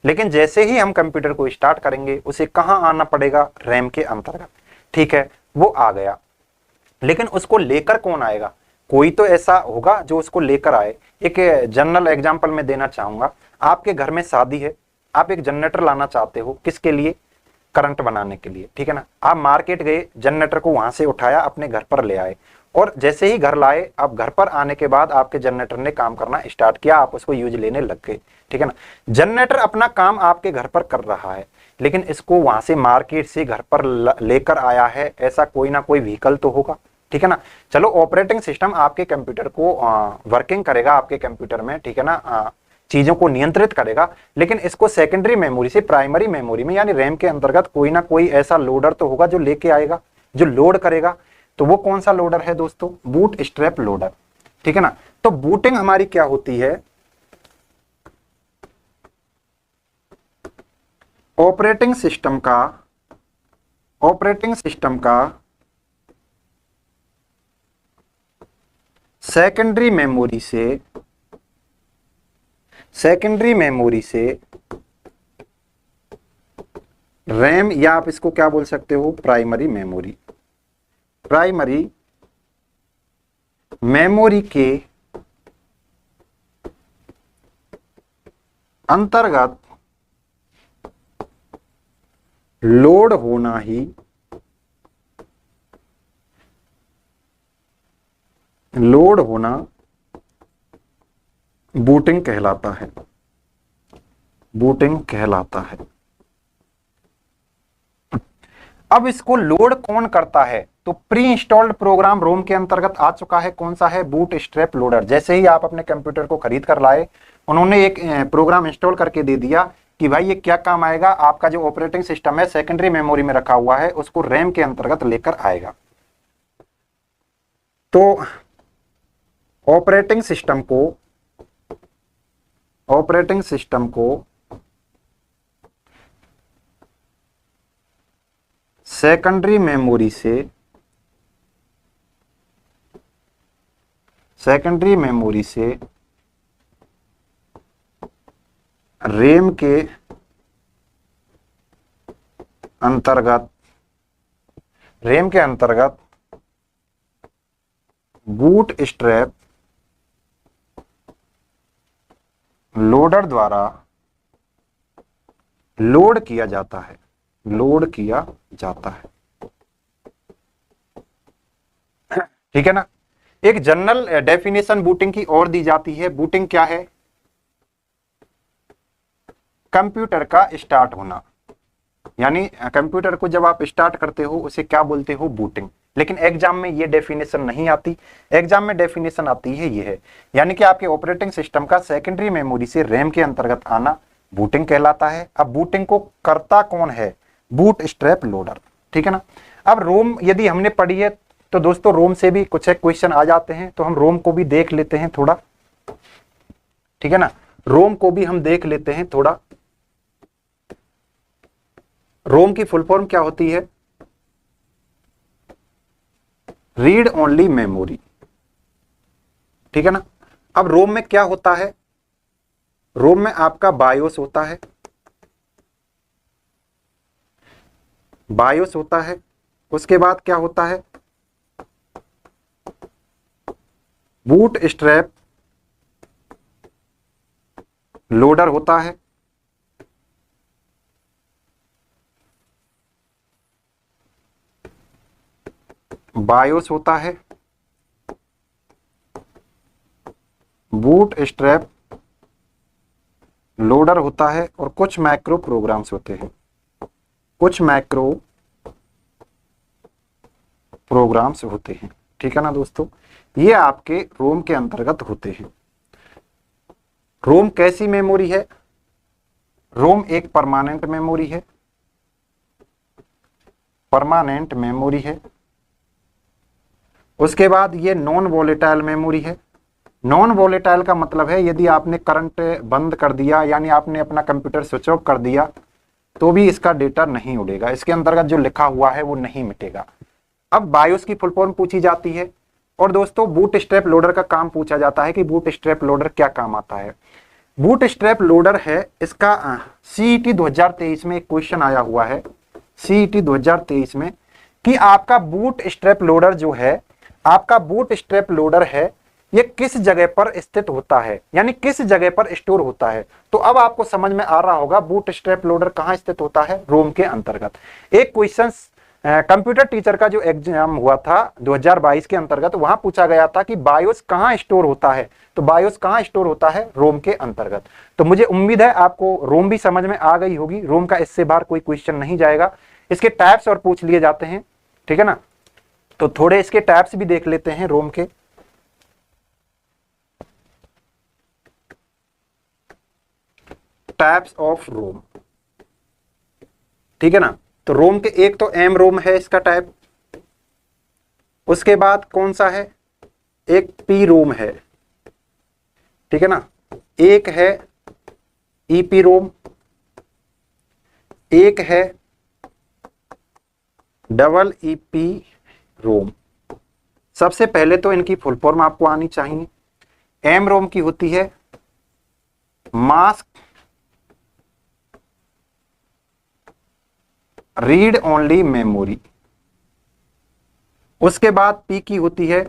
लेकिन जैसे ही हम कंप्यूटर को स्टार्ट करेंगे उसे कहां आना पड़ेगा, रैम के अंतर्गत। ठीक है, वो आ गया, लेकिन उसको लेकर कौन आएगा, कोई तो ऐसा होगा जो उसको लेकर आए। एक जनरल एग्जांपल मैं देना चाहूंगा, आपके घर में शादी है, आप एक जनरेटर लाना चाहते हो, किसके लिए, करंट बनाने के लिए। ठीक है ना, आप मार्केट गए, जनरेटर को वहां से उठाया, अपने घर पर ले आए, और जैसे ही घर लाए, आप घर पर आने के बाद आपके जनरेटर ने काम करना स्टार्ट किया, आप उसको यूज लेने लग गए। ठीक है ना, जनरेटर अपना काम आपके घर पर कर रहा है, लेकिन इसको वहां से मार्केट से घर पर लेकर आया है, ऐसा कोई ना कोई व्हीकल तो होगा। ठीक है ना, चलो ऑपरेटिंग सिस्टम आपके कंप्यूटर को वर्किंग करेगा आपके कंप्यूटर में, ठीक है ना, चीजों को नियंत्रित करेगा, लेकिन इसको सेकेंडरी मेमोरी से प्राइमरी मेमोरी में यानी रैम के अंतर्गत कोई ना कोई ऐसा लोडर तो होगा जो लेके आएगा, जो लोड करेगा। तो वो कौन सा लोडर है दोस्तों, बूट स्ट्रैप लोडर। ठीक है ना, तो बूटिंग हमारी क्या होती है, ऑपरेटिंग सिस्टम का सेकेंडरी मेमोरी से रैम, या आप इसको क्या बोल सकते हो, प्राइमरी मेमोरी के अंतर्गत लोड होना बूटिंग कहलाता है। अब इसको लोड कौन करता है, तो प्री इंस्टॉल्ड प्रोग्राम रोम के अंतर्गत आ चुका है, कौन सा है, बूट स्ट्रैप लोडर। जैसे ही आप अपने कंप्यूटर को खरीद कर लाए, उन्होंने एक प्रोग्राम इंस्टॉल करके दे दिया कि भाई ये क्या काम आएगा, आपका जो ऑपरेटिंग सिस्टम है सेकेंडरी मेमोरी में रखा हुआ है, उसको रैम के अंतर्गत लेकर आएगा। तो ऑपरेटिंग सिस्टम को सेकेंडरी मेमोरी से रैम के अंतर्गत बूट स्ट्रैप लोडर द्वारा लोड किया जाता है। ठीक है ना, एक जनरल डेफिनेशन बूटिंग की और दी जाती है। बूटिंग क्या है, कंप्यूटर का स्टार्ट होना, यानी कंप्यूटर को जब आप स्टार्ट करते हो उसे क्या बोलते हो, बूटिंग। लेकिन एग्जाम में ये डेफिनेशन नहीं आती, एग्जाम में डेफिनेशन आती है ये है, यानी कि आपके ऑपरेटिंग सिस्टम का सेकेंडरी मेमोरी से रैम के अंतर्गत आना बूटिंग कहलाता है। अब बूटिंग को करता कौन है, बूट स्ट्रैप लोडर। ठीक है ना, अब रोम यदि हमने पढ़ी है तो दोस्तों रोम से भी कुछ एक क्वेश्चन आ जाते हैं, तो हम रोम को भी देख लेते हैं थोड़ा। ठीक है ना, रोम को भी हम देख लेते हैं थोड़ा। रोम की फुल फॉर्म क्या होती है, रीड ओनली मेमोरी। ठीक है ना, अब रोम में क्या होता है, रोम में आपका बायोस होता है, उसके बाद क्या होता है, बूट स्ट्रैप लोडर होता है, बायोस होता है, बूट स्ट्रैप लोडर होता है और कुछ मैक्रो प्रोग्राम्स होते हैं, कुछ मैक्रो प्रोग्राम्स होते हैं। ठीक है ना दोस्तों, ये आपके रोम के अंतर्गत होते हैं। रोम कैसी मेमोरी है? रोम एक परमानेंट मेमोरी है, परमानेंट मेमोरी है। उसके बाद ये नॉन वोलेटाइल मेमोरी है। नॉन वोलेटाइल का मतलब है यदि आपने करंट बंद कर दिया, यानी आपने अपना कंप्यूटर स्विच ऑफ कर दिया, तो भी इसका डेटा नहीं उड़ेगा, इसके अंतर्गत जो लिखा हुआ है वो नहीं मिटेगा। अब बायोस की फुल फॉर्म पूछी जाती है। और दोस्तों बूट स्ट्रैप लोडर का काम पूछा जाता है कि बूट स्ट्रैप लोडर क्या काम आता है। बूट स्ट्रैप लोडर है, इसका CET 2023 में एक क्वेश्चन आया हुआ है, CET 2023 में, कि आपका बूट स्ट्रैप लोडर जो है, आपका बूट स्ट्रैप लोडर है, ये किस जगह पर स्थित होता है, यानी किस जगह पर स्टोर होता है। तो अब आपको समझ में आ रहा होगा बूट स्ट्रैप लोडर कहां स्थित होता है, रोम के अंतर्गत। एक क्वेश्चन कंप्यूटर टीचर का जो एग्जाम हुआ था 2022 के अंतर्गत, वहां पूछा गया था कि बायोस कहां स्टोर होता है, तो बायोस कहां स्टोर होता है, रोम के अंतर्गत। तो मुझे उम्मीद है आपको रोम भी समझ में आ गई होगी। रोम का इससे बाहर कोई क्वेश्चन नहीं जाएगा। इसके टाइप्स और पूछ लिए जाते हैं, ठीक है ना। तो थोड़े इसके टाइप्स भी देख लेते हैं रोम के। टाइप्स ऑफ रोम, ठीक है ना। तो रोम के एक तो एम रोम है इसका टाइप, उसके बाद कौन सा है, एक पी रोम है, ठीक है ना, एक है ईपी रोम, एक है डबल ईपी रोम। सबसे पहले तो इनकी फुल फॉर्म आपको आनी चाहिए। एम रोम की होती है मास्क रीड ओनली मेमोरी। उसके बाद पी की होती है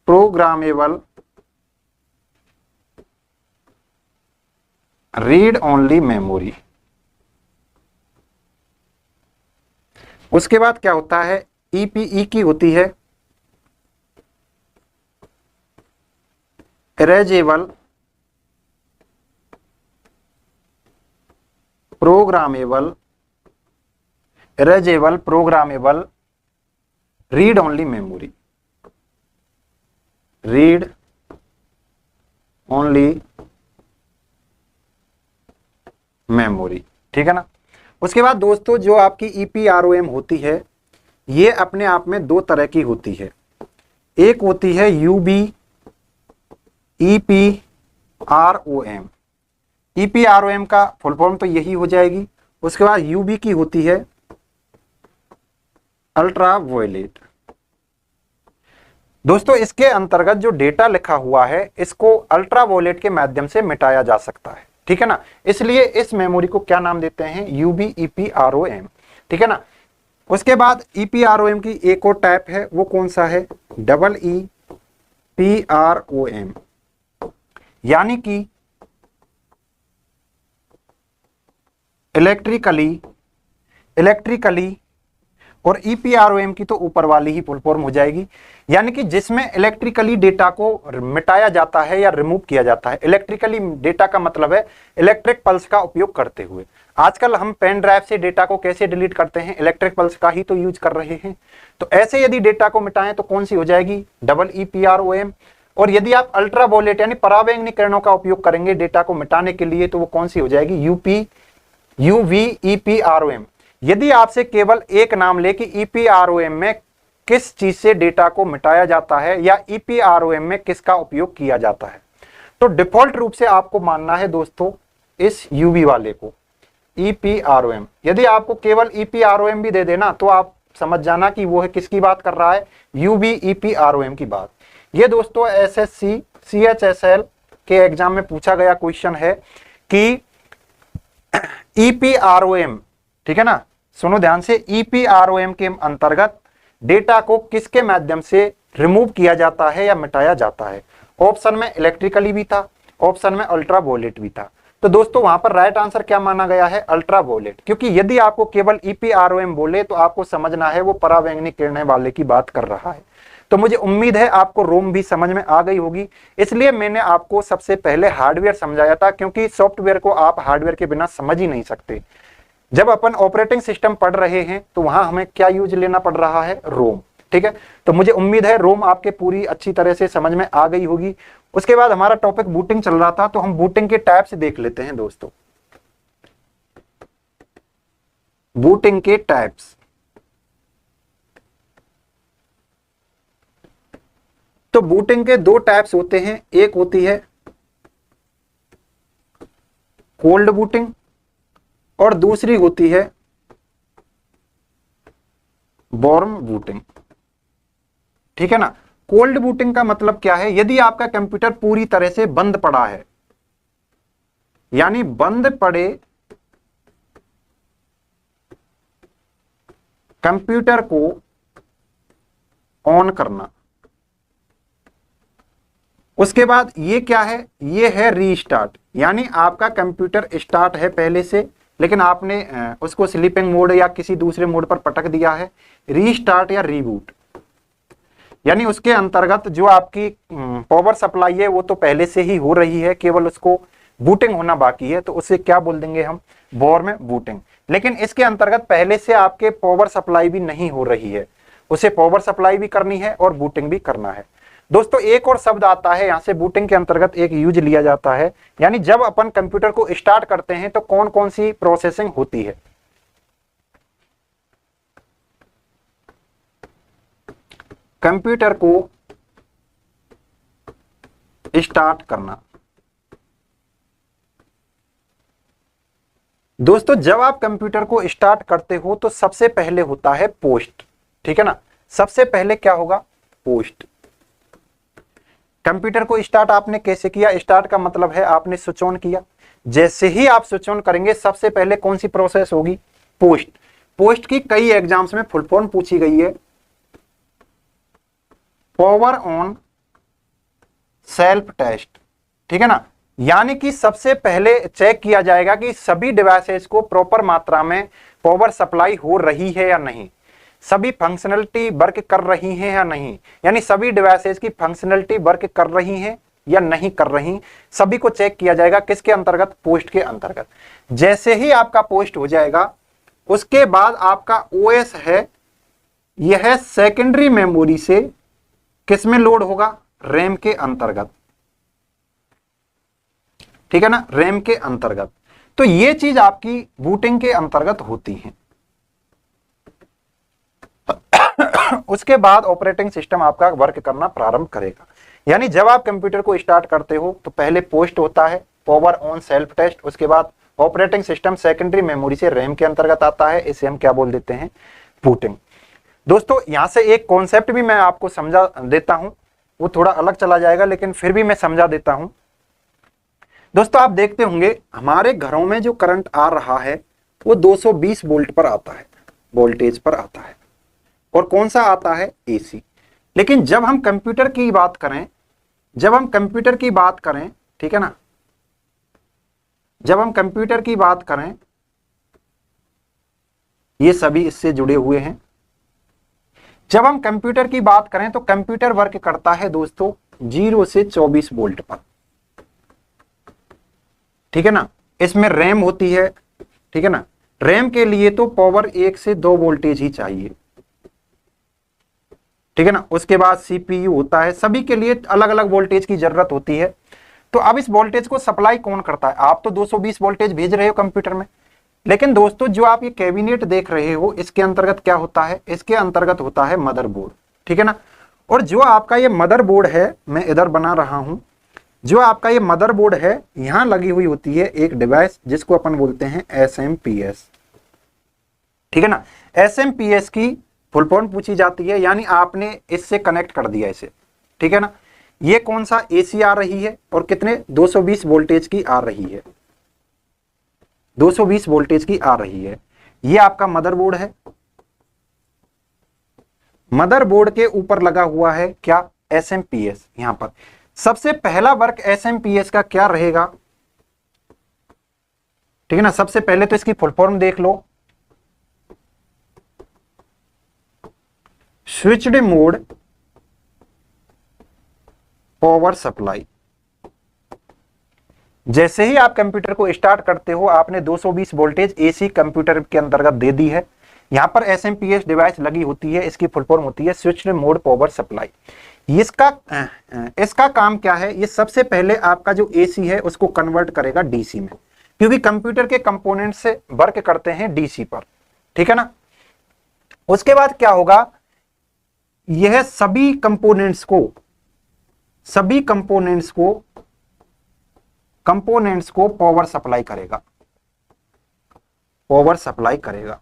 प्रोग्रामेबल रीड ओनली मेमोरी। उसके बाद क्या होता है, ईपीई की होती है erasable programmable read only memory, read only memory, ठीक है ना। उसके बाद दोस्तों जो आपकी ईपीआरओएम होती है, ये अपने आप में दो तरह की होती है। एक होती है यूबी ईपीआरओएम। ईपीआरओएम का फुल फॉर्म तो यही हो जाएगी। उसके बाद यूबी की होती है अल्ट्रा वायलेट। दोस्तों इसके अंतर्गत जो डेटा लिखा हुआ है, इसको अल्ट्रा वायलेट के माध्यम से मिटाया जा सकता है, ठीक है ना। इसलिए इस मेमोरी को क्या नाम देते हैं, यूबी ईपीआरओएम, ठीक है ना। उसके बाद ईपीआरओएम की एक और टाइप है, वो कौन सा है, डबल ईपीआरओएम, यानी कि इलेक्ट्रिकली और ईपीआरओएम की तो ऊपर वाली ही फुल फॉर्म हो जाएगी, यानी कि जिसमें इलेक्ट्रिकली डेटा को मिटाया जाता है या रिमूव किया जाता है। इलेक्ट्रिकली डेटा का मतलब है इलेक्ट्रिक पल्स का उपयोग करते हुए। आजकल हम पेन ड्राइव से डेटा को कैसे डिलीट करते हैं, इलेक्ट्रिक पल्स का ही तो यूज कर रहे हैं। तो ऐसे यदि डेटा को मिटाएं तो कौन सी हो जाएगी, डबल ईपीआरओएम। और यदि आप अल्ट्रा वोलेट यानी पराबैंगनी किरणों का उपयोग करेंगे डेटा को मिटाने के लिए, तो वो कौन सी हो जाएगी, यूवीईपीआरओएम। यदि आपसे केवल एक नाम ले कि ईपीआरओएम में किस चीज से डेटा को मिटाया जाता है या ईपीआरओएम में किसका उपयोग किया जाता है, तो डिफॉल्ट रूप से आपको मानना है दोस्तों इस यूवी वाले को, ईपीआरओएम। यदि आपको केवल ईपीआरओएम भी दे देना तो आप समझ जाना कि वो है किसकी बात कर रहा है, यूवीईपीआरओएम की बात। ये दोस्तों एसएससी सीएचएसएल के एग्जाम में पूछा गया क्वेश्चन है कि ईपीआरओएम, ठीक है ना, सुनो ध्यान से, ईपीआरओएम के अंतर्गत डेटा को किसके माध्यम से रिमूव किया जाता है या मिटाया जाता है। ऑप्शन में इलेक्ट्रिकली भी था, ऑप्शन में अल्ट्रा वोलेट भी था। तो दोस्तों वहां पर राइट आंसर क्या माना गया है? Ultraviolet. क्योंकि यदि आपको केवल ईपीआरओएम बोले तो आपको समझना है वो परावैंगनी किरणें वाले की बात कर रहा है। तो मुझे उम्मीद है आपको रोम भी समझ में आ गई होगी, इसलिए मैंने आपको सबसे पहले हार्डवेयर समझाया था, क्योंकि सॉफ्टवेयर को आप हार्डवेयर के बिना समझ ही नहीं सकते। जब अपन ऑपरेटिंग सिस्टम पढ़ रहे हैं तो वहां हमें क्या यूज लेना पड़ रहा है? रोम। ठीक है, तो मुझे उम्मीद है रोम आपके पूरी अच्छी तरह से समझ में आ गई होगी। उसके बाद हमारा टॉपिक बूटिंग चल रहा था, तो हम बूटिंग के टाइप्स देख लेते हैं दोस्तों। बूटिंग के टाइप्स, तो बूटिंग के दो टाइप्स होते हैं, एक होती है कोल्ड बूटिंग और दूसरी होती है वार्म बूटिंग। ठीक है ना। कोल्ड बूटिंग का मतलब क्या है? यदि आपका कंप्यूटर पूरी तरह से बंद पड़ा है, यानी बंद पड़े कंप्यूटर को ऑन करना। उसके बाद ये क्या है? ये है रीस्टार्ट, यानी आपका कंप्यूटर स्टार्ट है पहले से, लेकिन आपने उसको स्लीपिंग मोड या किसी दूसरे मोड पर पटक दिया है। रीस्टार्ट या रीबूट, यानी उसके अंतर्गत जो आपकी पावर सप्लाई है वो तो पहले से ही हो रही है, केवल उसको बूटिंग होना बाकी है, तो उसे क्या बोल देंगे हम? Warm booting. लेकिन इसके अंतर्गत पहले से आपके पावर सप्लाई भी नहीं हो रही है, उसे पावर सप्लाई भी करनी है और बूटिंग भी करना है। दोस्तों एक और शब्द आता है यहां से बूटिंग के अंतर्गत, एक यूज लिया जाता है, यानी जब अपन कंप्यूटर को स्टार्ट करते हैं तो कौन कौन सी प्रोसेसिंग होती है। कंप्यूटर को स्टार्ट करना। दोस्तों जब आप कंप्यूटर को स्टार्ट करते हो तो सबसे पहले होता है पोस्ट। ठीक है ना, सबसे पहले क्या होगा? पोस्ट। कंप्यूटर को स्टार्ट आपने कैसे किया? स्टार्ट का मतलब है आपने स्विच ऑन किया। जैसे ही आप स्विच ऑन करेंगे सबसे पहले कौन सी प्रोसेस होगी? पोस्ट। पोस्ट की कई एग्जाम्स में फुल फॉर्म पूछी गई है, पावर ऑन सेल्फ टेस्ट। ठीक है ना, यानी कि सबसे पहले चेक किया जाएगा कि सभी डिवाइसेस को प्रॉपर मात्रा में पावर सप्लाई हो रही है या नहीं, सभी फंक्शनलिटी वर्क कर रही हैं या नहीं, यानी सभी डिवाइसेस की फंक्शनलिटी वर्क कर रही हैं या नहीं कर रही, सभी को चेक किया जाएगा। किसके अंतर्गत? पोस्ट के अंतर्गत। जैसे ही आपका पोस्ट हो जाएगा उसके बाद आपका ओएस है, यह सेकेंडरी मेमोरी से किसमें लोड होगा? रैम के अंतर्गत। ठीक है ना, रैम के अंतर्गत। तो ये चीज आपकी बूटिंग के अंतर्गत होती है। उसके बाद ऑपरेटिंग सिस्टम आपका वर्क करना प्रारंभ करेगा। यानी जब आप कंप्यूटर को स्टार्ट करते हो तो पहले पोस्ट होता है, पावर ऑन सेल्फ टेस्ट, उसके बाद ऑपरेटिंग सिस्टम सेकेंडरी मेमोरी से रैम के अंतर्गत आता है, इसे हम क्या बोल देते हैं? बूटिंग। दोस्तों यहां से एक कॉन्सेप्ट भी मैं आपको समझा देता हूं, वो थोड़ा अलग चला जाएगा लेकिन फिर भी मैं समझा देता हूं। दोस्तों आप देखते होंगे हमारे घरों में जो करंट आ रहा है वो 220 वोल्ट पर आता है, वोल्टेज पर आता है, और कौन सा आता है? एसी। लेकिन जब हम कंप्यूटर की बात करें, जब हम कंप्यूटर की बात करें, ठीक है ना, जब हम कंप्यूटर की बात करें, ये सभी इससे जुड़े हुए हैं। जब हम कंप्यूटर की बात करें तो कंप्यूटर वर्क करता है दोस्तों 0 से 24 वोल्ट पर। ठीक है ना, इसमें रैम होती है। ठीक है ना, रैम के लिए तो पावर 1 से 2 वोल्टेज ही चाहिए। ठीक है ना, उसके बाद सीपीयू होता है, सभी के लिए अलग अलग वोल्टेज की जरूरत होती है। तो अब इस वोल्टेज को सप्लाई कौन करता है? आप तो 220 वोल्टेज भेज रहे हो कंप्यूटर में, लेकिन दोस्तों जो आप ये कैबिनेट देख रहे हो इसके अंतर्गत क्या होता है? इसके अंतर्गत होता है मदरबोर्ड। ठीक है ना, और जो आपका ये मदरबोर्ड है, मैं इधर बना रहा हूं, जो आपका ये मदरबोर्ड है यहां लगी हुई होती है एक डिवाइस जिसको अपन बोलते हैं एसएमपीएस। ठीक है ना, एसएमपीएस की फुल फॉर्म पूछी जाती है, यानी आपने इससे कनेक्ट कर दिया इसे। ठीक है ना, ये कौन सा? एसी आ रही है और कितने? 220 वोल्टेज की आ रही है, 220 वोल्टेज की आ रही है। ये आपका मदरबोर्ड है। मदरबोर्ड के ऊपर लगा हुआ है क्या? एसएमपीएस। यहां पर सबसे पहला वर्क एसएमपीएस का क्या रहेगा, ठीक है ना। सबसे पहले तो इसकी फुल फॉर्म देख लो, स्विच्ड मोड पावर सप्लाई। जैसे ही आप कंप्यूटर को स्टार्ट करते हो, आपने 220 वोल्टेज एसी कंप्यूटर के अंतर्गत दे दी है। यहां पर एसएमपीएस डिवाइस लगी होती है, इसकी फुल फॉर्म होती है स्विच्ड मोड पावर सप्लाई। इसका काम क्या है, ये सबसे पहले आपका जो एसी है उसको कन्वर्ट करेगा डीसी में, क्योंकि कंप्यूटर के कंपोनेंट से वर्क करते हैं डीसी पर, ठीक है ना। उसके बाद क्या होगा, यह सभी कंपोनेंट्स को पावर सप्लाई करेगा,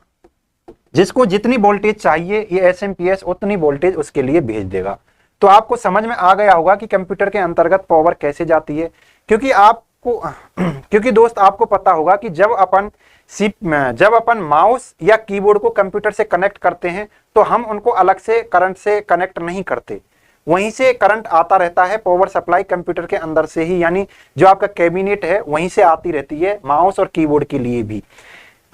जिसको जितनी वोल्टेज चाहिए ये एसएमपीएस उतनी वोल्टेज उसके लिए भेज देगा। तो आपको समझ में आ गया होगा कि कंप्यूटर के अंतर्गत पावर कैसे जाती है। क्योंकि दोस्त आपको पता होगा कि जब अपन माउस या कीबोर्ड को कंप्यूटर से कनेक्ट करते हैं तो हम उनको अलग से करंट से कनेक्ट नहीं करते, वहीं से करंट आता रहता है। पावर सप्लाई कंप्यूटर के अंदर से ही, यानी जो आपका कैबिनेट है वहीं से आती रहती है माउस और कीबोर्ड के लिए भी।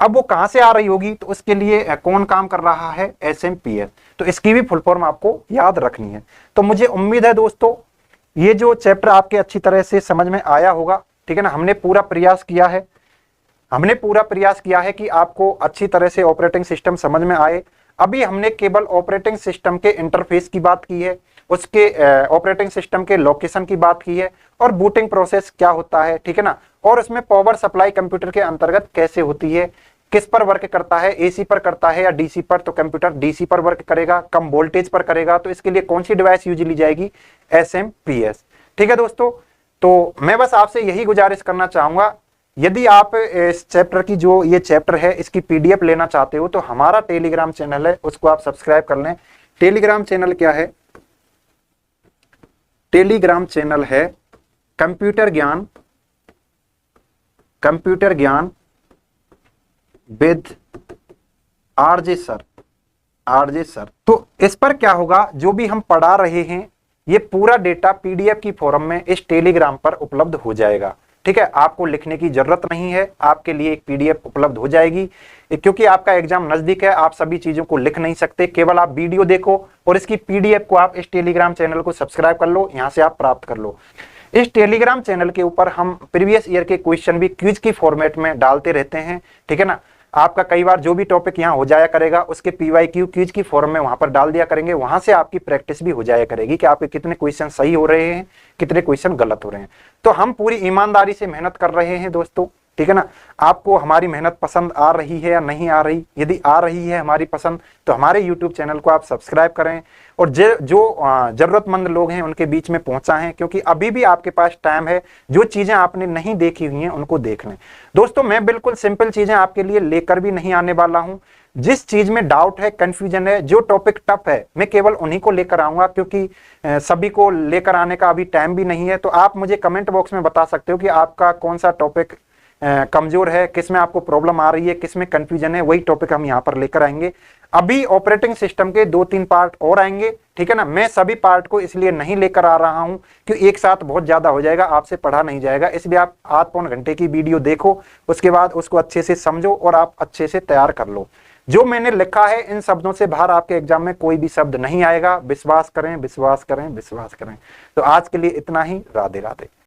अब वो कहां से आ रही होगी, तो उसके लिए कौन काम कर रहा है, एसएमपीएस। तो इसकी भी फुल फॉर्म आपको याद रखनी है। तो मुझे उम्मीद है दोस्तों ये जो चैप्टर आपके अच्छी तरह से समझ में आया होगा, ठीक है ना। हमने पूरा प्रयास किया है कि आपको अच्छी तरह से ऑपरेटिंग सिस्टम समझ में आए। अभी हमने केवल ऑपरेटिंग सिस्टम के इंटरफेस की बात की है, उसके ऑपरेटिंग सिस्टम के लोकेशन की बात की है, और बूटिंग प्रोसेस क्या होता है, ठीक है ना। और उसमें पावर सप्लाई कंप्यूटर के अंतर्गत कैसे होती है, किस पर वर्क करता है, एसी पर करता है या डीसी पर। तो कंप्यूटर डीसी पर वर्क करेगा, कम वोल्टेज पर करेगा, तो इसके लिए कौन सी डिवाइस यूज ली जाएगी, एसएमपीएस, ठीक है दोस्तों। तो मैं बस आपसे यही गुजारिश करना चाहूंगा, यदि आप इस चैप्टर की जो ये चैप्टर है इसकी पीडीएफ लेना चाहते हो तो हमारा टेलीग्राम चैनल है, उसको आप सब्सक्राइब कर लें। टेलीग्राम चैनल क्या है, टेलीग्राम चैनल है कंप्यूटर ज्ञान विद आरजे सर। तो इस पर क्या होगा, जो भी हम पढ़ा रहे हैं ये पूरा डेटा पीडीएफ की फॉर्म में इस टेलीग्राम पर उपलब्ध हो जाएगा, ठीक है। आपको लिखने की जरूरत नहीं है, आपके लिए एक पीडीएफ उपलब्ध हो जाएगी। क्योंकि आपका एग्जाम नजदीक है, आप सभी चीजों को लिख नहीं सकते, केवल आप वीडियो देखो और इसकी पीडीएफ को आप इस टेलीग्राम चैनल को सब्सक्राइब कर लो, यहां से आप प्राप्त कर लो। इस टेलीग्राम चैनल के ऊपर हम प्रीवियस ईयर के क्वेश्चन भी क्विज की फॉर्मेट में डालते रहते हैं, ठीक है ना। आपका कई बार जो भी टॉपिक यहाँ हो जाया करेगा उसके पीवाईक्यू क्विज की फॉर्म में वहां पर डाल दिया करेंगे, वहां से आपकी प्रैक्टिस भी हो जाया करेगी कि आपके कितने क्वेश्चन सही हो रहे हैं, कितने क्वेश्चन गलत हो रहे हैं। तो हम पूरी ईमानदारी से मेहनत कर रहे हैं दोस्तों, ठीक है ना। आपको हमारी मेहनत पसंद आ रही है या नहीं आ रही, यदि आ रही है हमारी पसंद तो हमारे यूट्यूब चैनल को आप सब्सक्राइब करें और जो जरूरतमंद लोग हैं उनके बीच में पहुंचाएं, क्योंकि अभी भी आपके पास टाइम है, जो चीजें आपने नहीं देखी हुई हैं उनको देख लें। दोस्तों मैं बिल्कुल सिंपल चीजें आपके लिए लेकर भी नहीं आने वाला हूं। जिस चीज में डाउट है, कंफ्यूजन है, जो टॉपिक टफ है, मैं केवल उन्हीं को लेकर आऊंगा, क्योंकि सभी को लेकर आने का अभी टाइम भी नहीं है। तो आप मुझे कमेंट बॉक्स में बता सकते हो कि आपका कौन सा टॉपिक कमजोर है, किस में आपको प्रॉब्लम आ रही है, किस में कंफ्यूजन है, वही टॉपिक हम यहाँ पर लेकर आएंगे। अभी ऑपरेटिंग सिस्टम के 2-3 पार्ट और आएंगे, ठीक है ना। मैं सभी पार्ट को इसलिए नहीं लेकर आ रहा हूं कि एक साथ बहुत ज्यादा हो जाएगा, आपसे पढ़ा नहीं जाएगा। इसलिए आप आध पौन घंटे की वीडियो देखो, उसके बाद उसको अच्छे से समझो और आप अच्छे से तैयार कर लो। जो मैंने लिखा है इन शब्दों से बाहर आपके एग्जाम में कोई भी शब्द नहीं आएगा। विश्वास करें, विश्वास करें, विश्वास करें। तो आज के लिए इतना ही। राधे राधे।